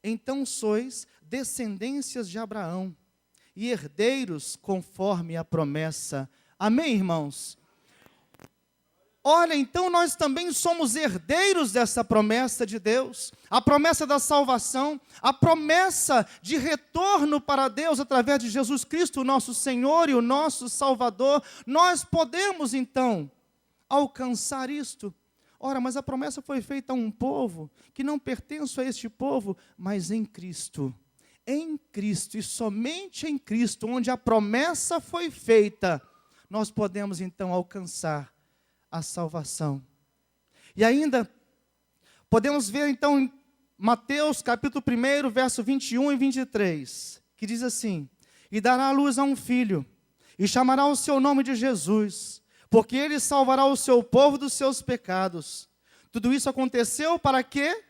Speaker 3: então sois descendências de Abraão, e herdeiros conforme a promessa. Amém, irmãos? Olha, então nós também somos herdeiros dessa promessa de Deus, a promessa da salvação, a promessa de retorno para Deus através de Jesus Cristo, o nosso Senhor e o nosso Salvador. Nós podemos então alcançar isto. Ora, mas a promessa foi feita a um povo que não pertence a este povo, mas em Cristo. Em Cristo, e somente em Cristo, onde a promessa foi feita, nós podemos então alcançar a salvação. E ainda, podemos ver então em Mateus capítulo 1, verso 21 e 23, que diz assim: e dará à luz a um filho, e chamará o seu nome de Jesus, porque ele salvará o seu povo dos seus pecados. Tudo isso aconteceu para quê?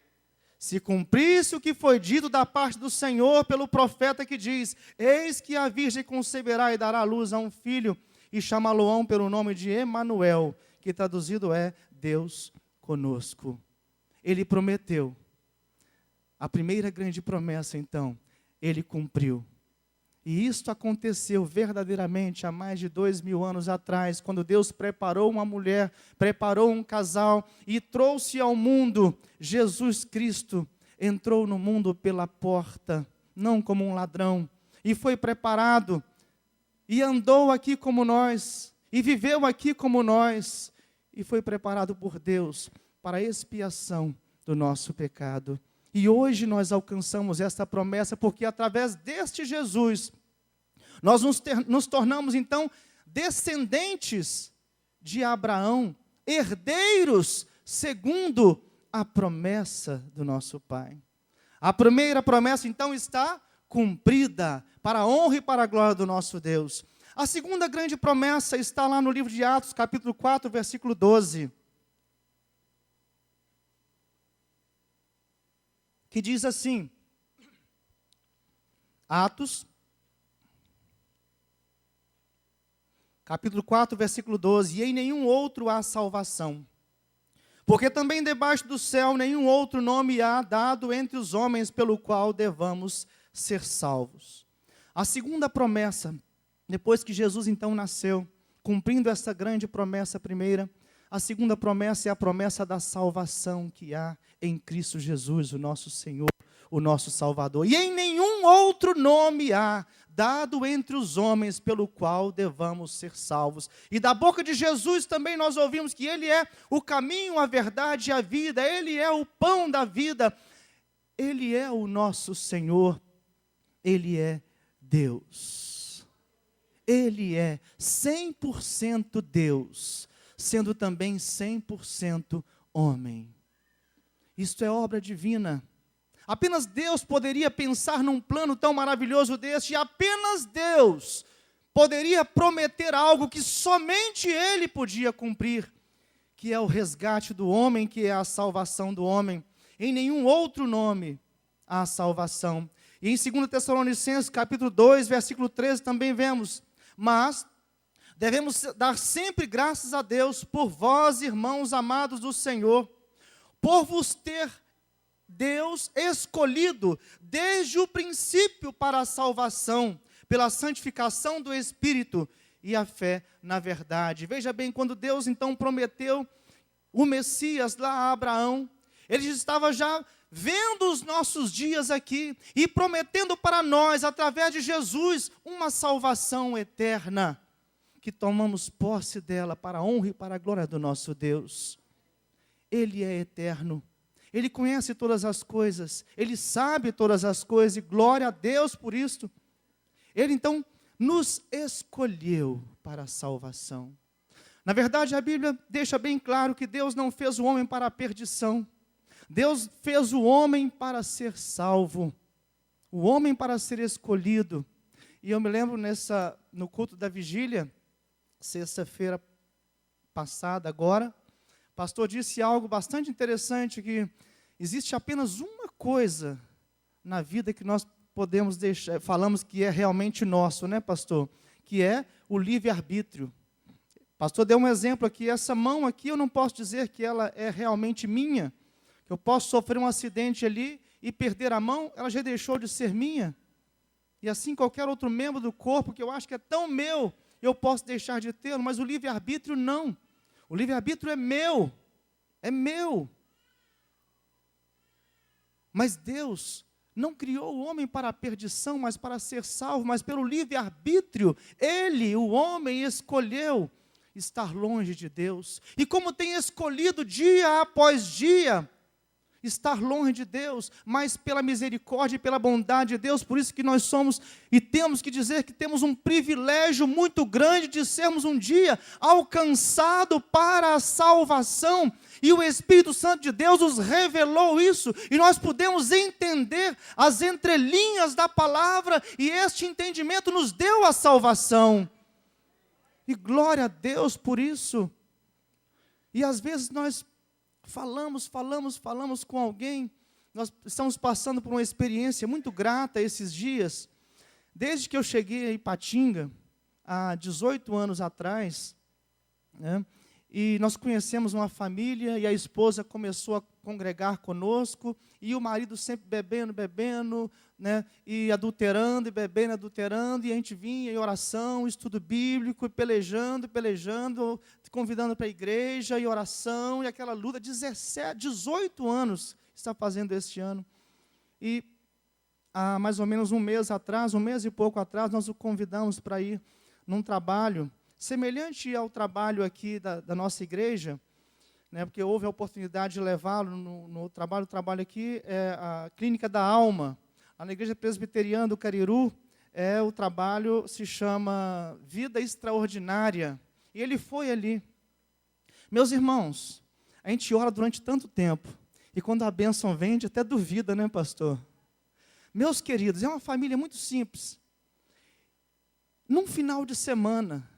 Speaker 3: Se cumprisse o que foi dito da parte do Senhor pelo profeta, que diz: eis que a virgem conceberá e dará à luz a um filho, e chamá-lo-ão pelo nome de Emanuel, que traduzido é Deus conosco. Ele prometeu. A primeira grande promessa, então, ele cumpriu. E isto aconteceu verdadeiramente há mais de 2000 anos atrás, quando Deus preparou uma mulher, preparou um casal e trouxe ao mundo Jesus Cristo. Entrou no mundo pela porta, não como um ladrão, e foi preparado, e andou aqui como nós, e viveu aqui como nós, e foi preparado por Deus para a expiação do nosso pecado. E hoje nós alcançamos esta promessa, porque através deste Jesus, nós nos tornamos então descendentes de Abraão, herdeiros segundo a promessa do nosso Pai. A primeira promessa então está cumprida, para a honra e para a glória do nosso Deus. A segunda grande promessa está lá no livro de Atos, capítulo 4, versículo 12. Que diz assim, Atos, capítulo 4, versículo 12, e em nenhum outro há salvação, porque também debaixo do céu nenhum outro nome há dado entre os homens pelo qual devamos ser salvos. A segunda promessa, depois que Jesus então nasceu, cumprindo essa grande promessa primeira, a segunda promessa é a promessa da salvação que há em Cristo Jesus, o nosso Senhor, o nosso Salvador. E em nenhum outro nome há dado entre os homens pelo qual devamos ser salvos. E da boca de Jesus também nós ouvimos que Ele é o caminho, a verdade e a vida. Ele é o pão da vida. Ele é o nosso Senhor. Ele é Deus. Ele é 100% Deus, sendo também 100% homem. Isto é obra divina. Apenas Deus poderia pensar num plano tão maravilhoso deste, e apenas Deus poderia prometer algo que somente Ele podia cumprir, que é o resgate do homem, que é a salvação do homem. Em nenhum outro nome há salvação. E em 2 Tessalonicenses, capítulo 2, versículo 13, também vemos, mas devemos dar sempre graças a Deus por vós, irmãos amados do Senhor, por vos ter Deus escolhido desde o princípio para a salvação, pela santificação do Espírito e a fé na verdade. Veja bem, quando Deus então prometeu o Messias lá a Abraão, Ele estava já vendo os nossos dias aqui e prometendo para nós, através de Jesus, uma salvação eterna, que tomamos posse dela para a honra e para a glória do nosso Deus. Ele é eterno. Ele conhece todas as coisas, Ele sabe todas as coisas, e glória a Deus por isto. Ele então nos escolheu para a salvação. Na verdade, a Bíblia deixa bem claro que Deus não fez o homem para a perdição. Deus fez o homem para ser salvo, o homem para ser escolhido. E eu me lembro no culto da vigília, sexta-feira passada agora, o pastor disse algo bastante interessante, que existe apenas uma coisa na vida que nós podemos deixar, falamos que é realmente nosso, né, pastor? Que é o livre-arbítrio. O pastor deu um exemplo aqui, essa mão aqui eu não posso dizer que ela é realmente minha, que eu posso sofrer um acidente ali e perder a mão, ela já deixou de ser minha. E assim qualquer outro membro do corpo que eu acho que é tão meu, eu posso deixar de tê-lo, mas o livre-arbítrio não. O livre-arbítrio é meu, é meu. Mas Deus não criou o homem para a perdição, mas para ser salvo, mas pelo livre-arbítrio, Ele, o homem, escolheu estar longe de Deus. E como tem escolhido dia após dia, estar longe de Deus, mas pela misericórdia e pela bondade de Deus, por isso que nós somos, e temos que dizer que temos um privilégio muito grande de sermos um dia alcançado para a salvação, e o Espírito Santo de Deus nos revelou isso, e nós podemos entender as entrelinhas da palavra, e este entendimento nos deu a salvação, e glória a Deus por isso. E às vezes nós falamos com alguém, nós estamos passando por uma experiência muito grata esses dias. Desde que eu cheguei a Ipatinga, há 18 anos atrás, né, e nós conhecemos uma família, e a esposa começou a congregar conosco, e o marido sempre bebendo, né, e adulterando, e bebendo, adulterando, e a gente vinha em oração, estudo bíblico, e pelejando, convidando para a igreja, e oração, e aquela luta, 18 anos está fazendo este ano. E há mais ou menos um mês e pouco atrás, nós o convidamos para ir num trabalho semelhante ao trabalho aqui da nossa igreja, né, porque houve a oportunidade de levá-lo no trabalho. O trabalho aqui é a Clínica da Alma. Na Igreja Presbiteriana do Cariru, o trabalho se chama Vida Extraordinária. E ele foi ali. Meus irmãos, a gente ora durante tanto tempo, e quando a bênção vem, a gente até duvida, né, pastor? Meus queridos, é uma família muito simples. Num final de semana,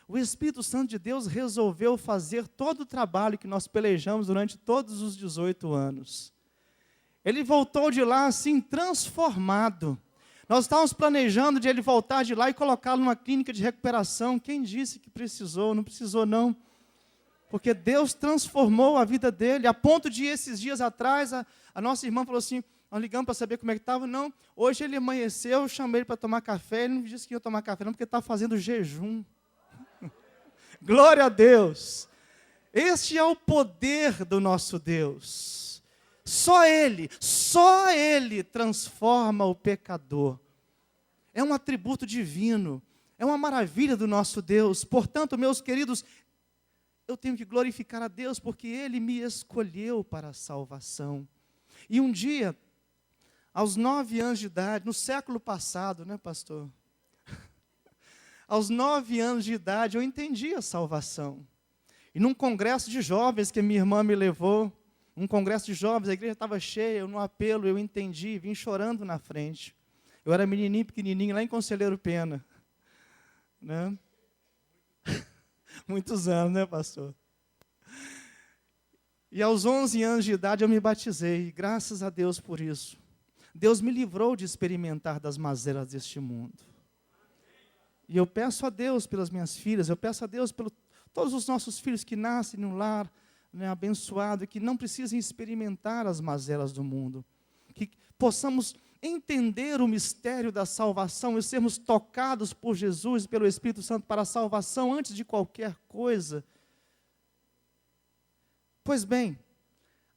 Speaker 3: o Espírito Santo de Deus resolveu fazer todo o trabalho que nós pelejamos durante todos os 18 anos. Ele voltou de lá assim, transformado. Nós estávamos planejando de ele voltar de lá e colocá-lo numa clínica de recuperação. Quem disse que precisou? Não precisou, não. Porque Deus transformou a vida dele, a ponto de, esses dias atrás, a nossa irmã falou assim, nós ligamos para saber como é que estava. Não, hoje ele amanheceu, eu chamei ele para tomar café, ele não disse que ia tomar café não, porque está fazendo jejum. Glória a Deus. Este é o poder do nosso Deus. Só Ele transforma o pecador. É um atributo divino, é uma maravilha do nosso Deus. Portanto, meus queridos, eu tenho que glorificar a Deus, porque Ele me escolheu para a salvação. E um dia, aos 9 anos de idade, no século passado, né, pastor? Aos 9 anos de idade, eu entendi a salvação. E num congresso de jovens que minha irmã me levou, um congresso de jovens, a igreja estava cheia, no apelo eu entendi, vim chorando na frente. Eu era menininho, pequenininho, lá em Conselheiro Pena. Né? Muitos anos, né, pastor? E aos 11 anos de idade eu me batizei, graças a Deus por isso. Deus me livrou de experimentar das mazelas deste mundo. E eu peço a Deus pelas minhas filhas, eu peço a Deus pelos todos os nossos filhos que nascem num lar, né, abençoado, e que não precisem experimentar as mazelas do mundo. Que possamos entender o mistério da salvação e sermos tocados por Jesus e pelo Espírito Santo para a salvação antes de qualquer coisa. Pois bem,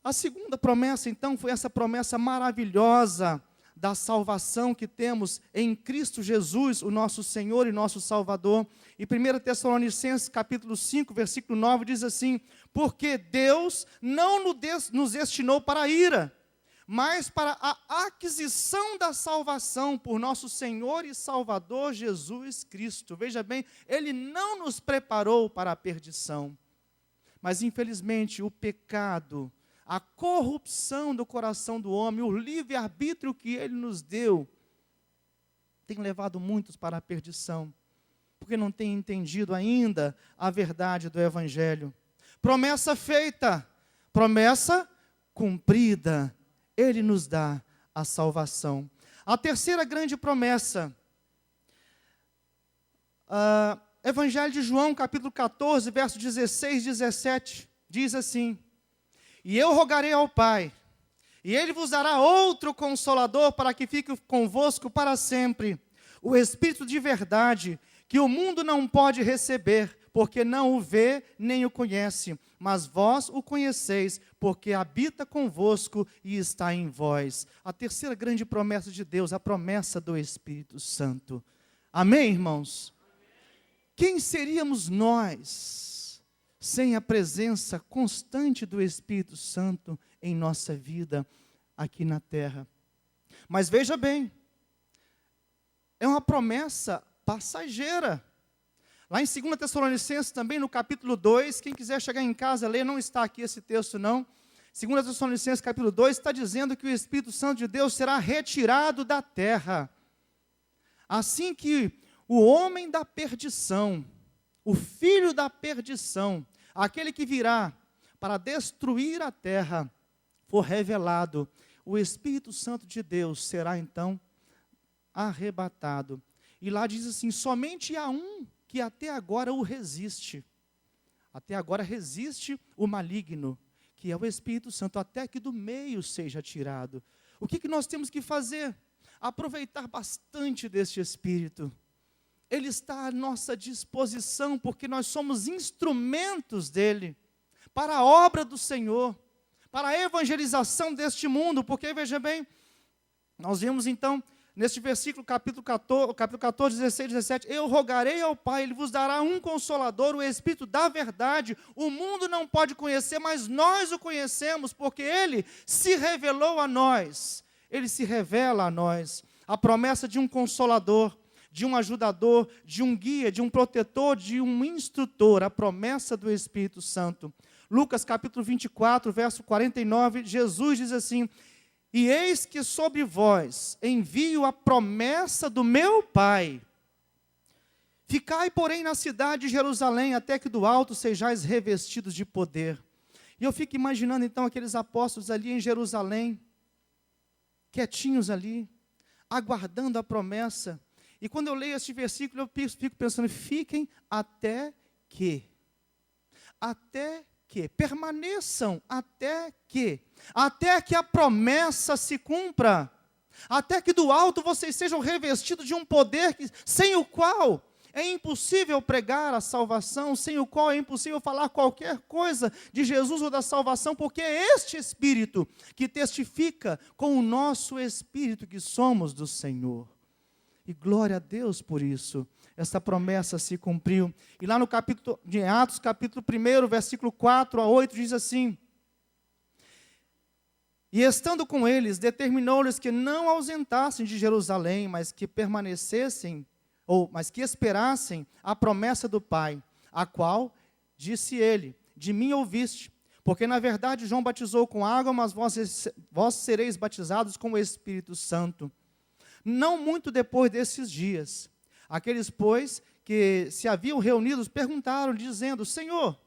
Speaker 3: a segunda promessa, então, foi essa promessa maravilhosa da salvação que temos em Cristo Jesus, o nosso Senhor e nosso Salvador. E 1 Tessalonicenses, capítulo 5, versículo 9, diz assim, porque Deus não nos destinou para a ira, mas para a aquisição da salvação por nosso Senhor e Salvador Jesus Cristo. Veja bem, Ele não nos preparou para a perdição, mas infelizmente o pecado, a corrupção do coração do homem, o livre-arbítrio que Ele nos deu, tem levado muitos para a perdição, porque não têm entendido ainda a verdade do Evangelho. Promessa feita, promessa cumprida, Ele nos dá a salvação. A terceira grande promessa, Evangelho de João, capítulo 14, verso 16 e 17, diz assim, e eu rogarei ao Pai, e Ele vos dará outro Consolador para que fique convosco para sempre, o Espírito de verdade, que o mundo não pode receber, porque não o vê nem o conhece, mas vós o conheceis, porque habita convosco e está em vós. A terceira grande promessa de Deus, a promessa do Espírito Santo. Amém, irmãos? Quem seríamos nós sem a presença constante do Espírito Santo em nossa vida aqui na terra? Mas veja bem, é uma promessa passageira. Lá em 2 Tessalonicenses também, no capítulo 2, quem quiser chegar em casa, ler, não está aqui esse texto não. 2 Tessalonicenses capítulo 2, está dizendo que o Espírito Santo de Deus será retirado da terra. Assim que o homem da perdição, o filho da perdição, aquele que virá para destruir a terra, for revelado, o Espírito Santo de Deus será então arrebatado. E lá diz assim, somente há um que até agora o resiste. até agora resiste o maligno, que é o Espírito Santo, até que do meio seja tirado. O que nós temos que fazer? Aproveitar bastante deste Espírito. Ele está à nossa disposição, porque nós somos instrumentos dele, para a obra do Senhor, para a evangelização deste mundo, porque, veja bem, nós vemos então, neste versículo, capítulo 14, 16, 17, eu rogarei ao Pai, Ele vos dará um Consolador, o Espírito da verdade, o mundo não pode conhecer, mas nós o conhecemos, porque Ele se revelou a nós, Ele se revela a nós, a promessa de um Consolador, de um ajudador, de um guia, de um protetor, de um instrutor, a promessa do Espírito Santo. Lucas capítulo 24, verso 49, Jesus diz assim, e eis que sobre vós envio a promessa do meu Pai. Ficai, porém, na cidade de Jerusalém, até que do alto sejais revestidos de poder. E eu fico imaginando, então, aqueles apóstolos ali em Jerusalém, quietinhos ali, aguardando a promessa. E quando eu leio este versículo, eu fico pensando, fiquem até que permaneçam até que a promessa se cumpra, até que do alto vocês sejam revestidos de um poder sem o qual é impossível pregar a salvação, sem o qual é impossível falar qualquer coisa de Jesus ou da salvação, porque é este Espírito que testifica com o nosso Espírito que somos do Senhor. E glória a Deus por isso. Essa promessa se cumpriu. E lá no capítulo de Atos, capítulo 1, versículo 4 a 8, diz assim, e estando com eles, determinou-lhes que não ausentassem de Jerusalém, mas que permanecessem, mas que esperassem a promessa do Pai, a qual, disse ele, de mim ouviste, porque na verdade João batizou com água, mas vós sereis batizados com o Espírito Santo. Não muito depois desses dias, aqueles, pois, que se haviam reunidos, perguntaram, dizendo, Senhor,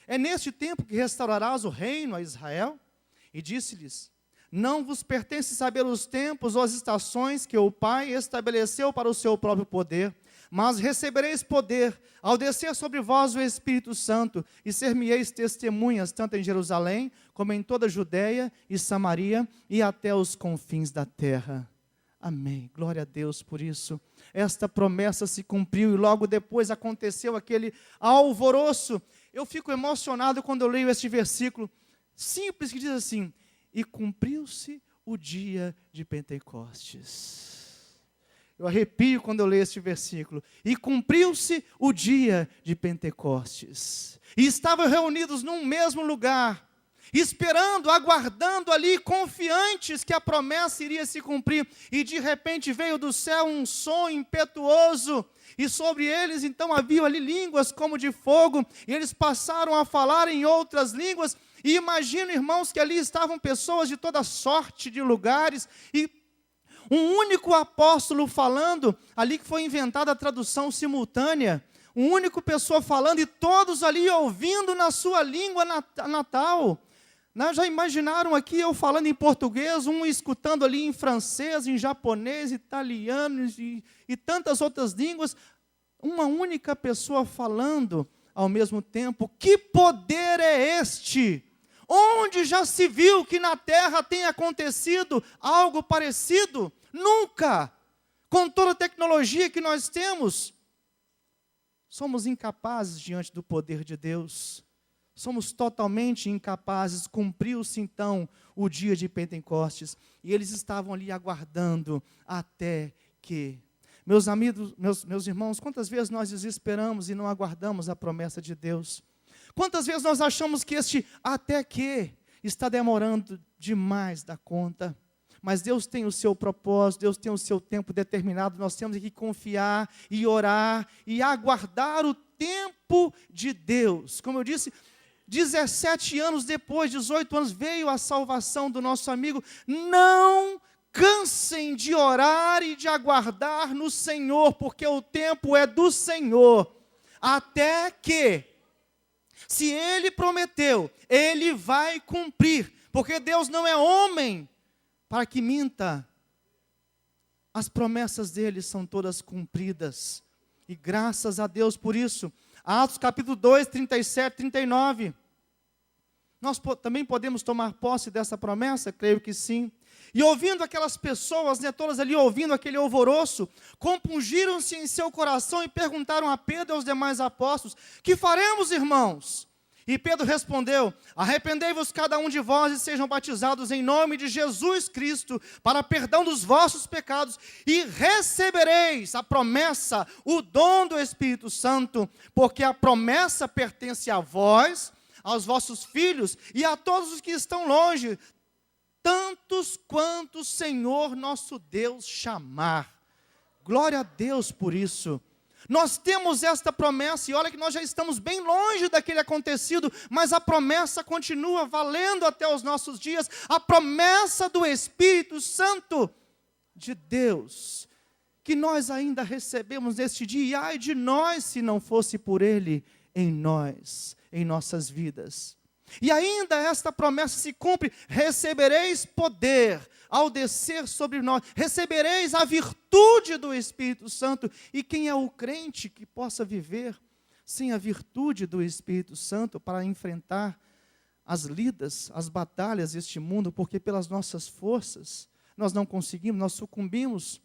Speaker 3: é neste tempo que restaurarás o reino a Israel? E disse-lhes, não vos pertence saber os tempos ou as estações que o Pai estabeleceu para o seu próprio poder, mas recebereis poder ao descer sobre vós o Espírito Santo, e ser-me-eis testemunhas, tanto em Jerusalém, como em toda a Judeia e Samaria, e até os confins da terra. Amém, glória a Deus por isso. Esta promessa se cumpriu e logo depois aconteceu aquele alvoroço. Eu fico emocionado quando eu leio este versículo simples que diz assim, e cumpriu-se o dia de Pentecostes. Eu arrepio quando eu leio este versículo. E cumpriu-se o dia de Pentecostes. E estavam reunidos num mesmo lugar, esperando, aguardando ali, confiantes que a promessa iria se cumprir, e de repente veio do céu um som impetuoso, e sobre eles então havia ali línguas como de fogo, e eles passaram a falar em outras línguas, e imagino, irmãos, que ali estavam pessoas de toda sorte de lugares, e um único apóstolo falando, ali que foi inventada a tradução simultânea, uma única pessoa falando, e todos ali ouvindo na sua língua natal. Já imaginaram aqui eu falando em português, um escutando ali em francês, em japonês, italiano e tantas outras línguas, uma única pessoa falando ao mesmo tempo. Que poder é este? Onde já se viu que na terra tem acontecido algo parecido? Nunca! Com toda a tecnologia que nós temos, somos incapazes diante do poder de Deus. Somos totalmente incapazes. Cumpriu-se então o dia de Pentecostes, e eles estavam ali aguardando até que. Meus amigos, meus irmãos, quantas vezes nós desesperamos e não aguardamos a promessa de Deus? Quantas vezes nós achamos que este até que está demorando demais da conta? Mas Deus tem o seu propósito, Deus tem o seu tempo determinado, nós temos que confiar e orar e aguardar o tempo de Deus. Como eu disse, 17 anos depois, 18 anos, veio a salvação do nosso amigo. Não cansem de orar e de aguardar no Senhor, porque o tempo é do Senhor, até que, se Ele prometeu, Ele vai cumprir, porque Deus não é homem para que minta. As promessas dele são todas cumpridas. E graças a Deus por isso. Atos capítulo 2, 37, 39. Nós também podemos tomar posse dessa promessa? Creio que sim. E ouvindo aquelas pessoas, todas ali ouvindo aquele alvoroço, compungiram-se em seu coração e perguntaram a Pedro e aos demais apóstolos: que faremos, irmãos? E Pedro respondeu: arrependei-vos cada um de vós e sejam batizados em nome de Jesus Cristo para perdão dos vossos pecados e recebereis a promessa, o dom do Espírito Santo, porque a promessa pertence a vós, aos vossos filhos e a todos os que estão longe, tantos quanto o Senhor nosso Deus chamar. Glória a Deus por isso. Nós temos esta promessa, e olha que nós já estamos bem longe daquele acontecido, mas a promessa continua valendo até os nossos dias, a promessa do Espírito Santo de Deus, que nós ainda recebemos neste dia, e ai de nós se não fosse por Ele em nós, em nossas vidas. E ainda esta promessa se cumpre: recebereis poder ao descer sobre nós, recebereis a virtude do Espírito Santo. E quem é o crente que possa viver sem a virtude do Espírito Santo para enfrentar as lidas, as batalhas deste mundo? Porque pelas nossas forças nós não conseguimos, nós sucumbimos.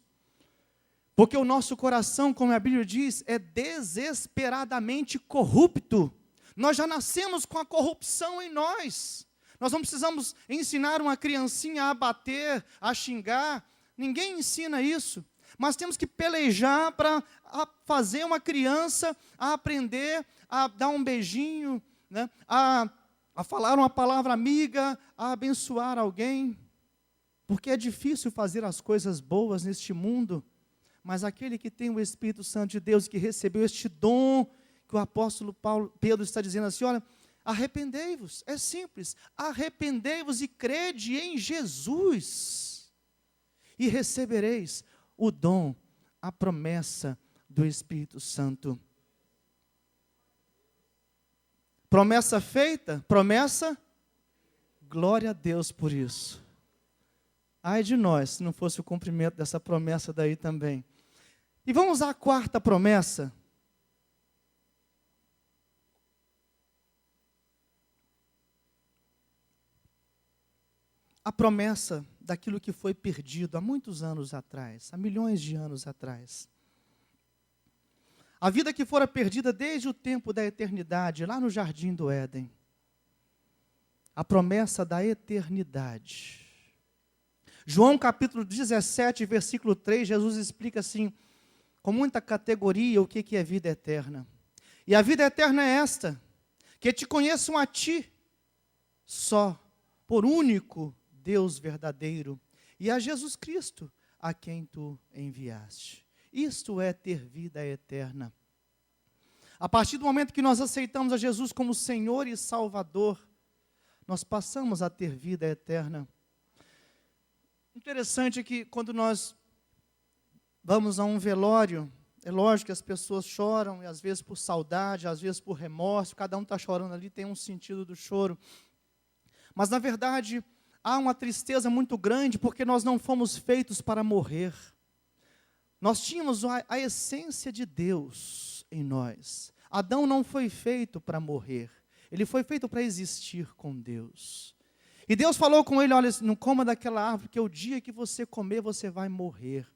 Speaker 3: Porque o nosso coração, como a Bíblia diz, é desesperadamente corrupto. Nós já nascemos com a corrupção em nós. Nós não precisamos ensinar uma criancinha a bater, a xingar. Ninguém ensina isso. Mas temos que pelejar para fazer uma criança a aprender a dar um beijinho, a falar uma palavra amiga, a abençoar alguém. Porque é difícil fazer as coisas boas neste mundo. Mas aquele que tem o Espírito Santo de Deus, que recebeu este dom, que o apóstolo Pedro está dizendo assim: olha, arrependei-vos, é simples, arrependei-vos e crede em Jesus, e recebereis o dom, a promessa do Espírito Santo. Promessa feita, promessa, glória a Deus por isso. Ai de nós, se não fosse o cumprimento dessa promessa daí também. E vamos à quarta promessa. A promessa daquilo que foi perdido há muitos anos atrás, há milhões de anos atrás. A vida que fora perdida desde o tempo da eternidade, lá no Jardim do Éden. A promessa da eternidade. João capítulo 17, versículo 3, Jesus explica assim, com muita categoria, o que é vida eterna. E a vida eterna é esta: que te conheçam a ti, só, por único Deus verdadeiro, e a Jesus Cristo, a quem tu enviaste. Isto é ter vida eterna. A partir do momento que nós aceitamos a Jesus como Senhor e Salvador, nós passamos a ter vida eterna. Interessante que quando nós vamos a um velório, é lógico que as pessoas choram, e às vezes por saudade, às vezes por remorso, cada um está chorando ali, tem um sentido do choro. Mas na verdade, há uma tristeza muito grande, porque nós não fomos feitos para morrer. Nós tínhamos a essência de Deus em nós. Adão não foi feito para morrer. Ele foi feito para existir com Deus. E Deus falou com ele: olha, não coma daquela árvore, porque o dia que você comer, você vai morrer.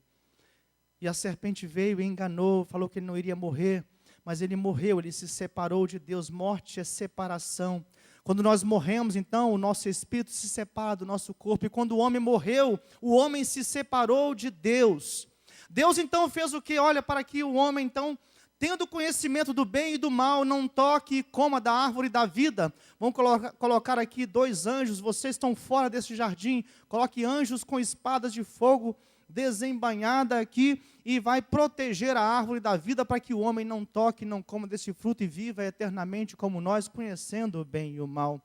Speaker 3: E a serpente veio e enganou, falou que ele não iria morrer, mas ele morreu, ele se separou de Deus. Morte é separação. Quando nós morremos, então, o nosso espírito se separa do nosso corpo. E quando o homem morreu, o homem se separou de Deus. Deus, então, fez o quê? Olha, para que o homem, então, tendo conhecimento do bem e do mal, não toque e coma da árvore da vida. Vamos colocar aqui 2 anjos, vocês estão fora desse jardim. Coloque anjos com espadas de fogo desembainhada aqui, e vai proteger a árvore da vida para que o homem não toque, não coma desse fruto e viva eternamente como nós, conhecendo o bem e o mal.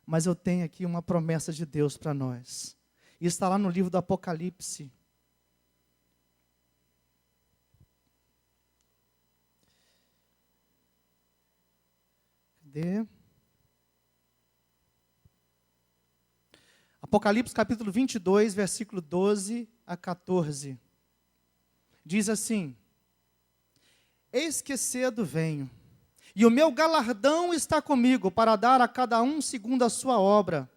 Speaker 3: Mas eu tenho aqui uma promessa de Deus para nós. E está lá no livro do Apocalipse. Cadê? Apocalipse capítulo 22, versículo 12 a 14. Diz assim: eis que cedo venho, e o meu galardão está comigo, para dar a cada um segundo a sua obra.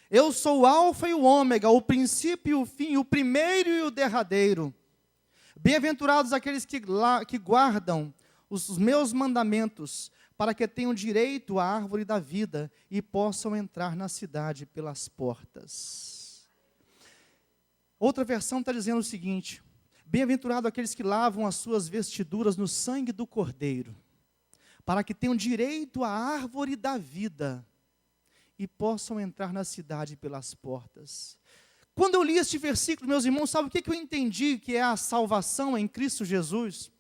Speaker 3: Eu sou o alfa e o ômega, o princípio e o fim, o primeiro e o derradeiro. Bem-aventurados aqueles que guardam os meus mandamentos, para que tenham direito à árvore da vida e possam entrar na cidade pelas portas. Outra versão está dizendo o seguinte: bem-aventurados aqueles que lavam as suas vestiduras no sangue do Cordeiro, para que tenham direito à árvore da vida e possam entrar na cidade pelas portas. Quando eu li este versículo, meus irmãos, sabe o que eu entendi que é a salvação em Cristo Jesus?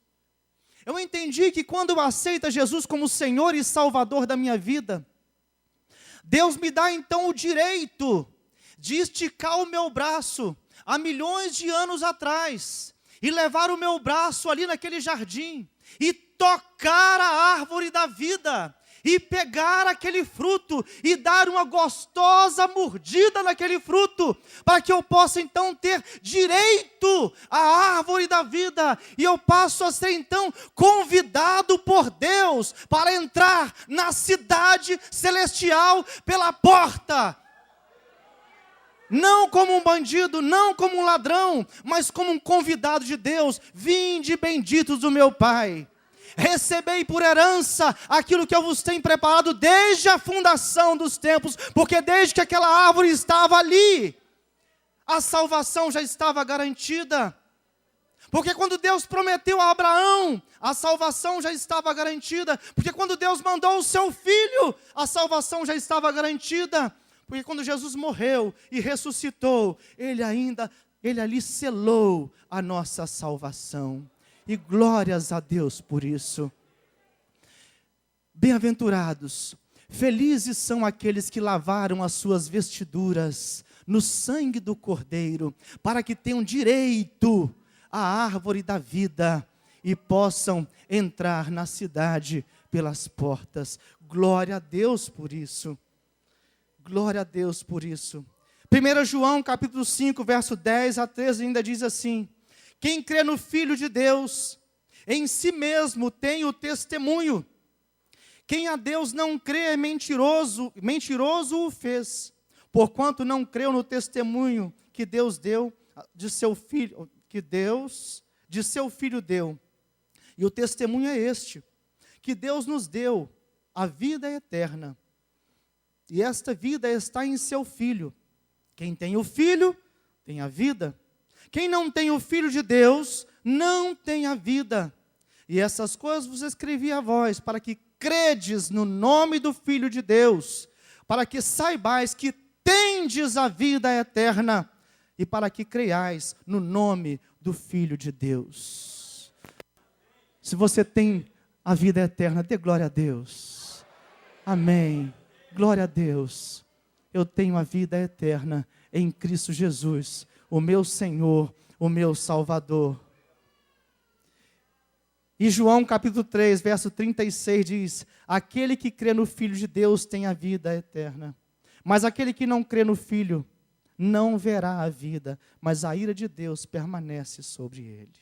Speaker 3: Eu entendi que quando eu aceito Jesus como Senhor e Salvador da minha vida, Deus me dá então o direito de esticar o meu braço há milhões de anos atrás e levar o meu braço ali naquele jardim e tocar a árvore da vida e pegar aquele fruto e dar uma gostosa mordida naquele fruto, para que eu possa então ter direito à árvore da vida, e eu passo a ser então convidado por Deus para entrar na cidade celestial pela porta. Não como um bandido, não como um ladrão, mas como um convidado de Deus. Vinde benditos do meu Pai. Recebei por herança aquilo que eu vos tenho preparado desde a fundação dos tempos, porque desde que aquela árvore estava ali, a salvação já estava garantida. Porque quando Deus prometeu a Abraão, a salvação já estava garantida. Porque quando Deus mandou o seu filho, a salvação já estava garantida. Porque quando Jesus morreu e ressuscitou, ele ali selou a nossa salvação. E glórias a Deus por isso. Bem-aventurados, felizes são aqueles que lavaram as suas vestiduras no sangue do Cordeiro, para que tenham direito à árvore da vida e possam entrar na cidade pelas portas. Glória a Deus por isso. Glória a Deus por isso. 1 João capítulo 5, verso 10 a 13 ainda diz assim: quem crê no Filho de Deus, em si mesmo tem o testemunho. Quem a Deus não crê é mentiroso o fez, porquanto não creu no testemunho que Deus deu de seu Filho, que Deus de seu Filho deu. E o testemunho é este, que Deus nos deu a vida eterna. E esta vida está em seu Filho. Quem tem o Filho, tem a vida. Quem não tem o Filho de Deus, não tem a vida. E essas coisas vos escrevi a vós, para que credes no nome do Filho de Deus, para que saibais que tendes a vida eterna, e para que creiais no nome do Filho de Deus. Se você tem a vida eterna, dê glória a Deus. Amém. Glória a Deus. Eu tenho a vida eterna em Cristo Jesus, o meu Senhor, o meu Salvador. E João capítulo 3, verso 36 diz: aquele que crê no Filho de Deus tem a vida eterna, mas aquele que não crê no Filho não verá a vida, mas a ira de Deus permanece sobre ele.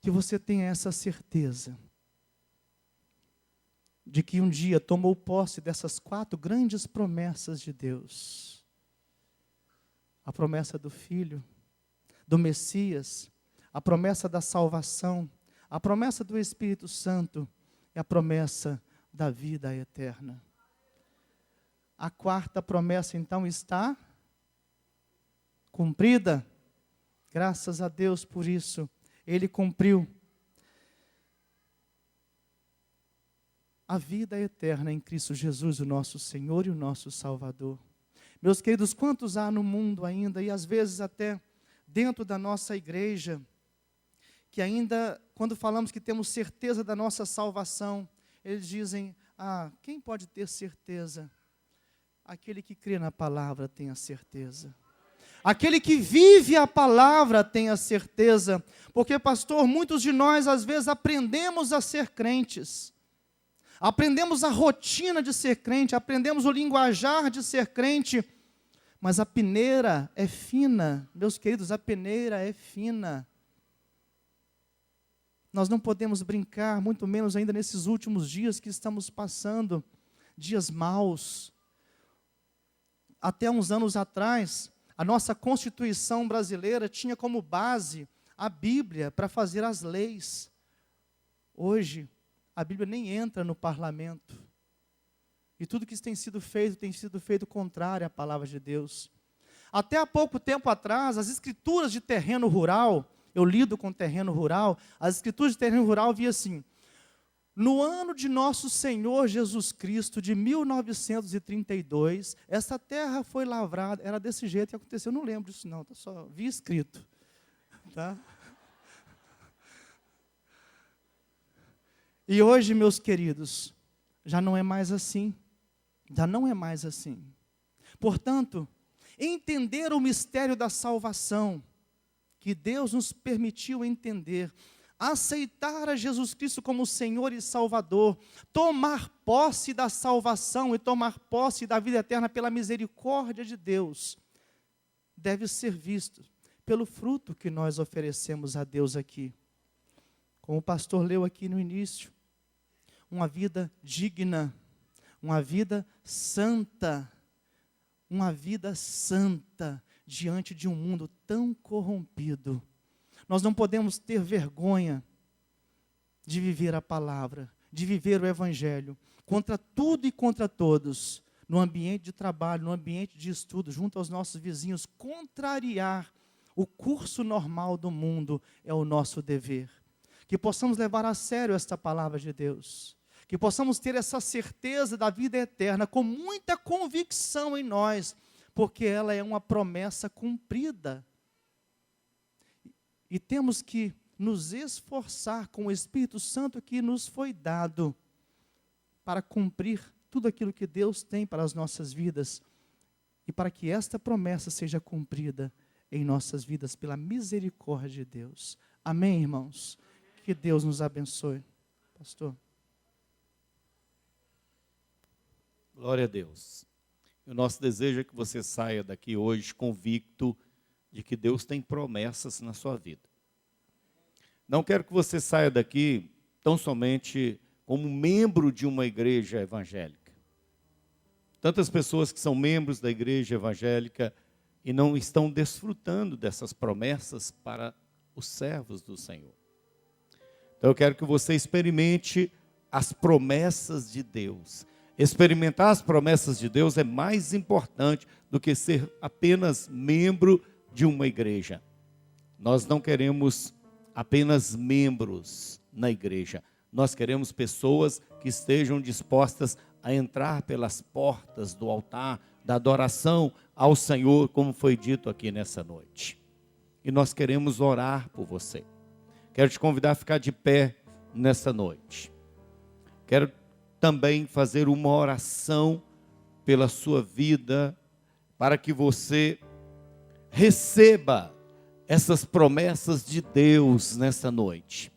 Speaker 3: Que você tenha essa certeza de que um dia tomou posse dessas 4 grandes promessas de Deus. A promessa do Filho, do Messias, a promessa da salvação, a promessa do Espírito Santo e a promessa da vida eterna. A 4ª promessa, então, está cumprida. Graças a Deus por isso. Ele cumpriu. A vida eterna em Cristo Jesus, o nosso Senhor e o nosso Salvador. Meus queridos, quantos há no mundo ainda, e às vezes até dentro da nossa igreja, que ainda, quando falamos que temos certeza da nossa salvação, eles dizem: quem pode ter certeza? Aquele que crê na palavra tem a certeza. Aquele que vive a palavra tem a certeza. Porque, pastor, muitos de nós às vezes aprendemos a ser crentes. Aprendemos a rotina de ser crente, aprendemos o linguajar de ser crente, mas a peneira é fina, meus queridos, a peneira é fina. Nós não podemos brincar, muito menos ainda nesses últimos dias que estamos passando, dias maus. Até uns anos atrás, a nossa Constituição brasileira tinha como base a Bíblia para fazer as leis. Hoje, a Bíblia nem entra no parlamento. E tudo que tem sido feito contrário à palavra de Deus. Até há pouco tempo atrás, as escrituras de terreno rural, eu lido com terreno rural, as escrituras de terreno rural via assim: no ano de nosso Senhor Jesus Cristo, de 1932, essa terra foi lavrada, era desse jeito que aconteceu, eu não lembro disso não, só vi escrito. Tá? E hoje, meus queridos, já não é mais assim. Já não é mais assim. Portanto, entender o mistério da salvação, que Deus nos permitiu entender, aceitar a Jesus Cristo como Senhor e Salvador, tomar posse da salvação e tomar posse da vida eterna pela misericórdia de Deus, deve ser visto pelo fruto que nós oferecemos a Deus aqui. Como o pastor leu aqui no início, uma vida digna, uma vida santa diante de um mundo tão corrompido. Nós não podemos ter vergonha de viver a palavra, de viver o evangelho, contra tudo e contra todos, no ambiente de trabalho, no ambiente de estudo, junto aos nossos vizinhos. Contrariar o curso normal do mundo é o nosso dever. Que possamos levar a sério esta palavra de Deus, que possamos ter essa certeza da vida eterna com muita convicção em nós, porque ela é uma promessa cumprida. E temos que nos esforçar com o Espírito Santo que nos foi dado para cumprir tudo aquilo que Deus tem para as nossas vidas e para que esta promessa seja cumprida em nossas vidas pela misericórdia de Deus. Amém, irmãos? Que Deus nos abençoe. Pastor.
Speaker 1: Glória a Deus. O nosso desejo é que você saia daqui hoje convicto de que Deus tem promessas na sua vida. Não quero que você saia daqui tão somente como membro de uma igreja evangélica. Tantas pessoas que são membros da igreja evangélica e não estão desfrutando dessas promessas para os servos do Senhor. Então eu quero que você experimente as promessas de Deus. Experimentar as promessas de Deus é mais importante do que ser apenas membro de uma igreja. Nós não queremos apenas membros na igreja. Nós queremos pessoas que estejam dispostas a entrar pelas portas do altar, da adoração ao Senhor, como foi dito aqui nessa noite. E nós queremos orar por você. Quero te convidar a ficar de pé nessa noite. Quero também fazer uma oração pela sua vida, para que você receba essas promessas de Deus nessa noite.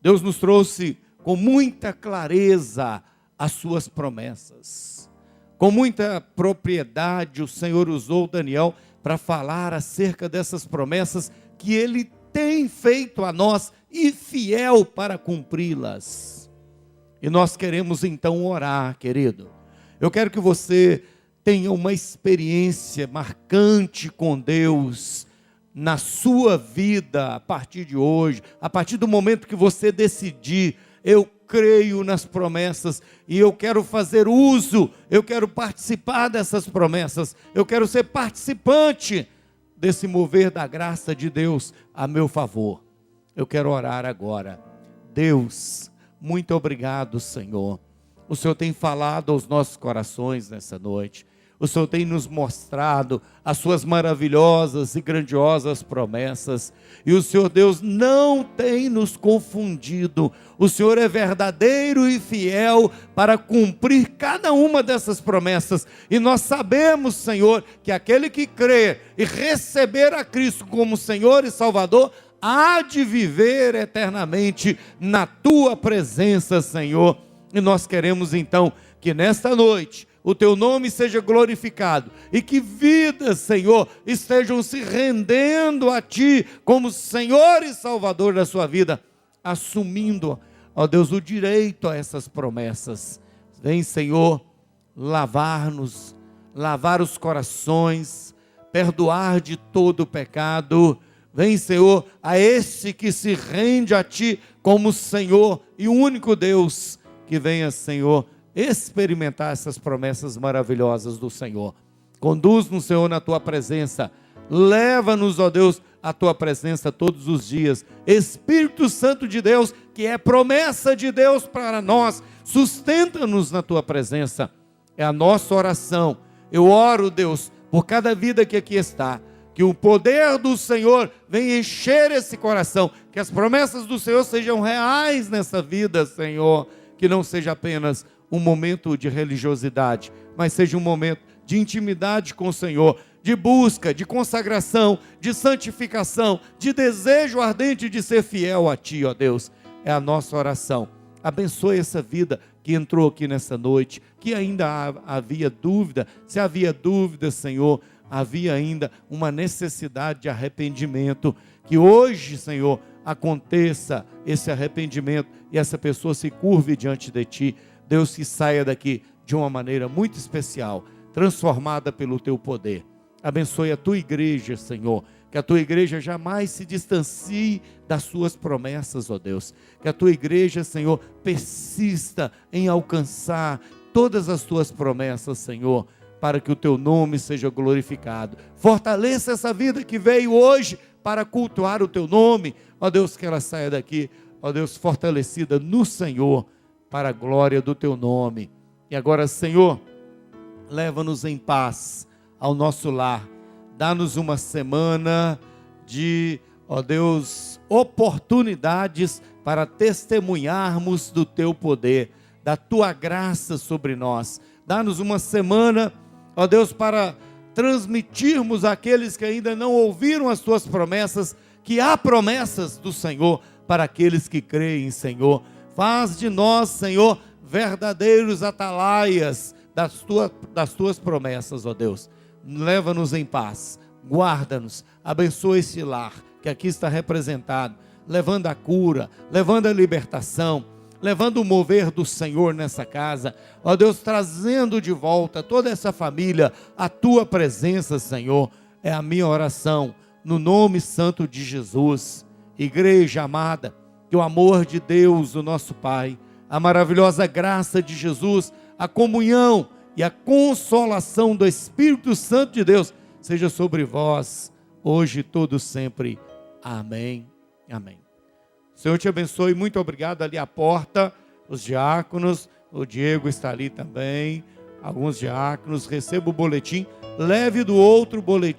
Speaker 1: Deus nos trouxe com muita clareza as suas promessas. Com muita propriedade, o Senhor usou Daniel para falar acerca dessas promessas que Ele tem feito a nós e fiel para cumpri-las. E nós queremos então orar, querido. Eu quero que você tenha uma experiência marcante com Deus na sua vida a partir de hoje, a partir do momento que você decidir, eu creio nas promessas e eu quero fazer uso, eu quero participar dessas promessas, eu quero ser participante desse mover da graça de Deus a meu favor. Eu quero orar agora. Deus, muito obrigado, Senhor. O Senhor tem falado aos nossos corações nessa noite. O Senhor tem nos mostrado as suas maravilhosas e grandiosas promessas. E o Senhor Deus não tem nos confundido. O Senhor é verdadeiro e fiel para cumprir cada uma dessas promessas. E nós sabemos, Senhor, que aquele que crer e receber a Cristo como Senhor e Salvador, há de viver eternamente na Tua presença, Senhor. E nós queremos então que nesta noite o Teu nome seja glorificado e que vidas, Senhor, estejam se rendendo a Ti como Senhor e Salvador da sua vida, assumindo, ó Deus, o direito a essas promessas. Vem, Senhor, lavar-nos, lavar os corações, perdoar de todo o pecado. Vem, Senhor, a esse que se rende a Ti como Senhor e único Deus, que venha, Senhor, experimentar essas promessas maravilhosas do Senhor. Conduz-nos, Senhor, na Tua presença. Leva-nos, ó Deus, à Tua presença todos os dias. Espírito Santo de Deus, que é promessa de Deus para nós, sustenta-nos na Tua presença. É a nossa oração. Eu oro, Deus, por cada vida que aqui está, que o poder do Senhor venha encher esse coração, que as promessas do Senhor sejam reais nessa vida, Senhor, que não seja apenas um momento de religiosidade, mas seja um momento de intimidade com o Senhor, de busca, de consagração, de santificação, de desejo ardente de ser fiel a Ti, ó Deus. É a nossa oração. Abençoe essa vida que entrou aqui nessa noite, que ainda havia dúvida. Se havia dúvida, Senhor, havia ainda uma necessidade de arrependimento. Que hoje, Senhor, aconteça esse arrependimento e essa pessoa se curve diante de Ti. Deus, que saia daqui de uma maneira muito especial, transformada pelo Teu poder. Abençoe a Tua igreja, Senhor, que a Tua igreja jamais se distancie das Suas promessas, ó Deus. Que a Tua igreja, Senhor, persista em alcançar todas as Tuas promessas, Senhor, para que o Teu nome seja glorificado. Fortaleça essa vida que veio hoje para cultuar o Teu nome, ó Deus, que ela saia daqui, ó Deus, fortalecida no Senhor, para a glória do Teu nome. E agora, Senhor, leva-nos em paz ao nosso lar. Dá-nos uma semana de, ó Deus, oportunidades para testemunharmos do Teu poder, da Tua graça sobre nós. Dá-nos uma semana, ó Deus, para transmitirmos àqueles que ainda não ouviram as Tuas promessas, que há promessas do Senhor para aqueles que creem, Senhor. Faz de nós, Senhor, verdadeiros atalaias das Tuas promessas, ó Deus. Leva-nos em paz, guarda-nos, abençoa esse lar que aqui está representado, levando a cura, levando a libertação, levando o mover do Senhor nessa casa, ó Deus, trazendo de volta toda essa família à Tua presença, Senhor. É a minha oração, no nome santo de Jesus. Igreja amada, que o amor de Deus, o nosso Pai, a maravilhosa graça de Jesus, a comunhão e a consolação do Espírito Santo de Deus seja sobre vós, hoje e todo sempre. Amém. Amém. O Senhor te abençoe. Muito obrigado. Ali à porta, os diáconos, o Diego está ali também, alguns diáconos. Receba o boletim, leve do outro boletim.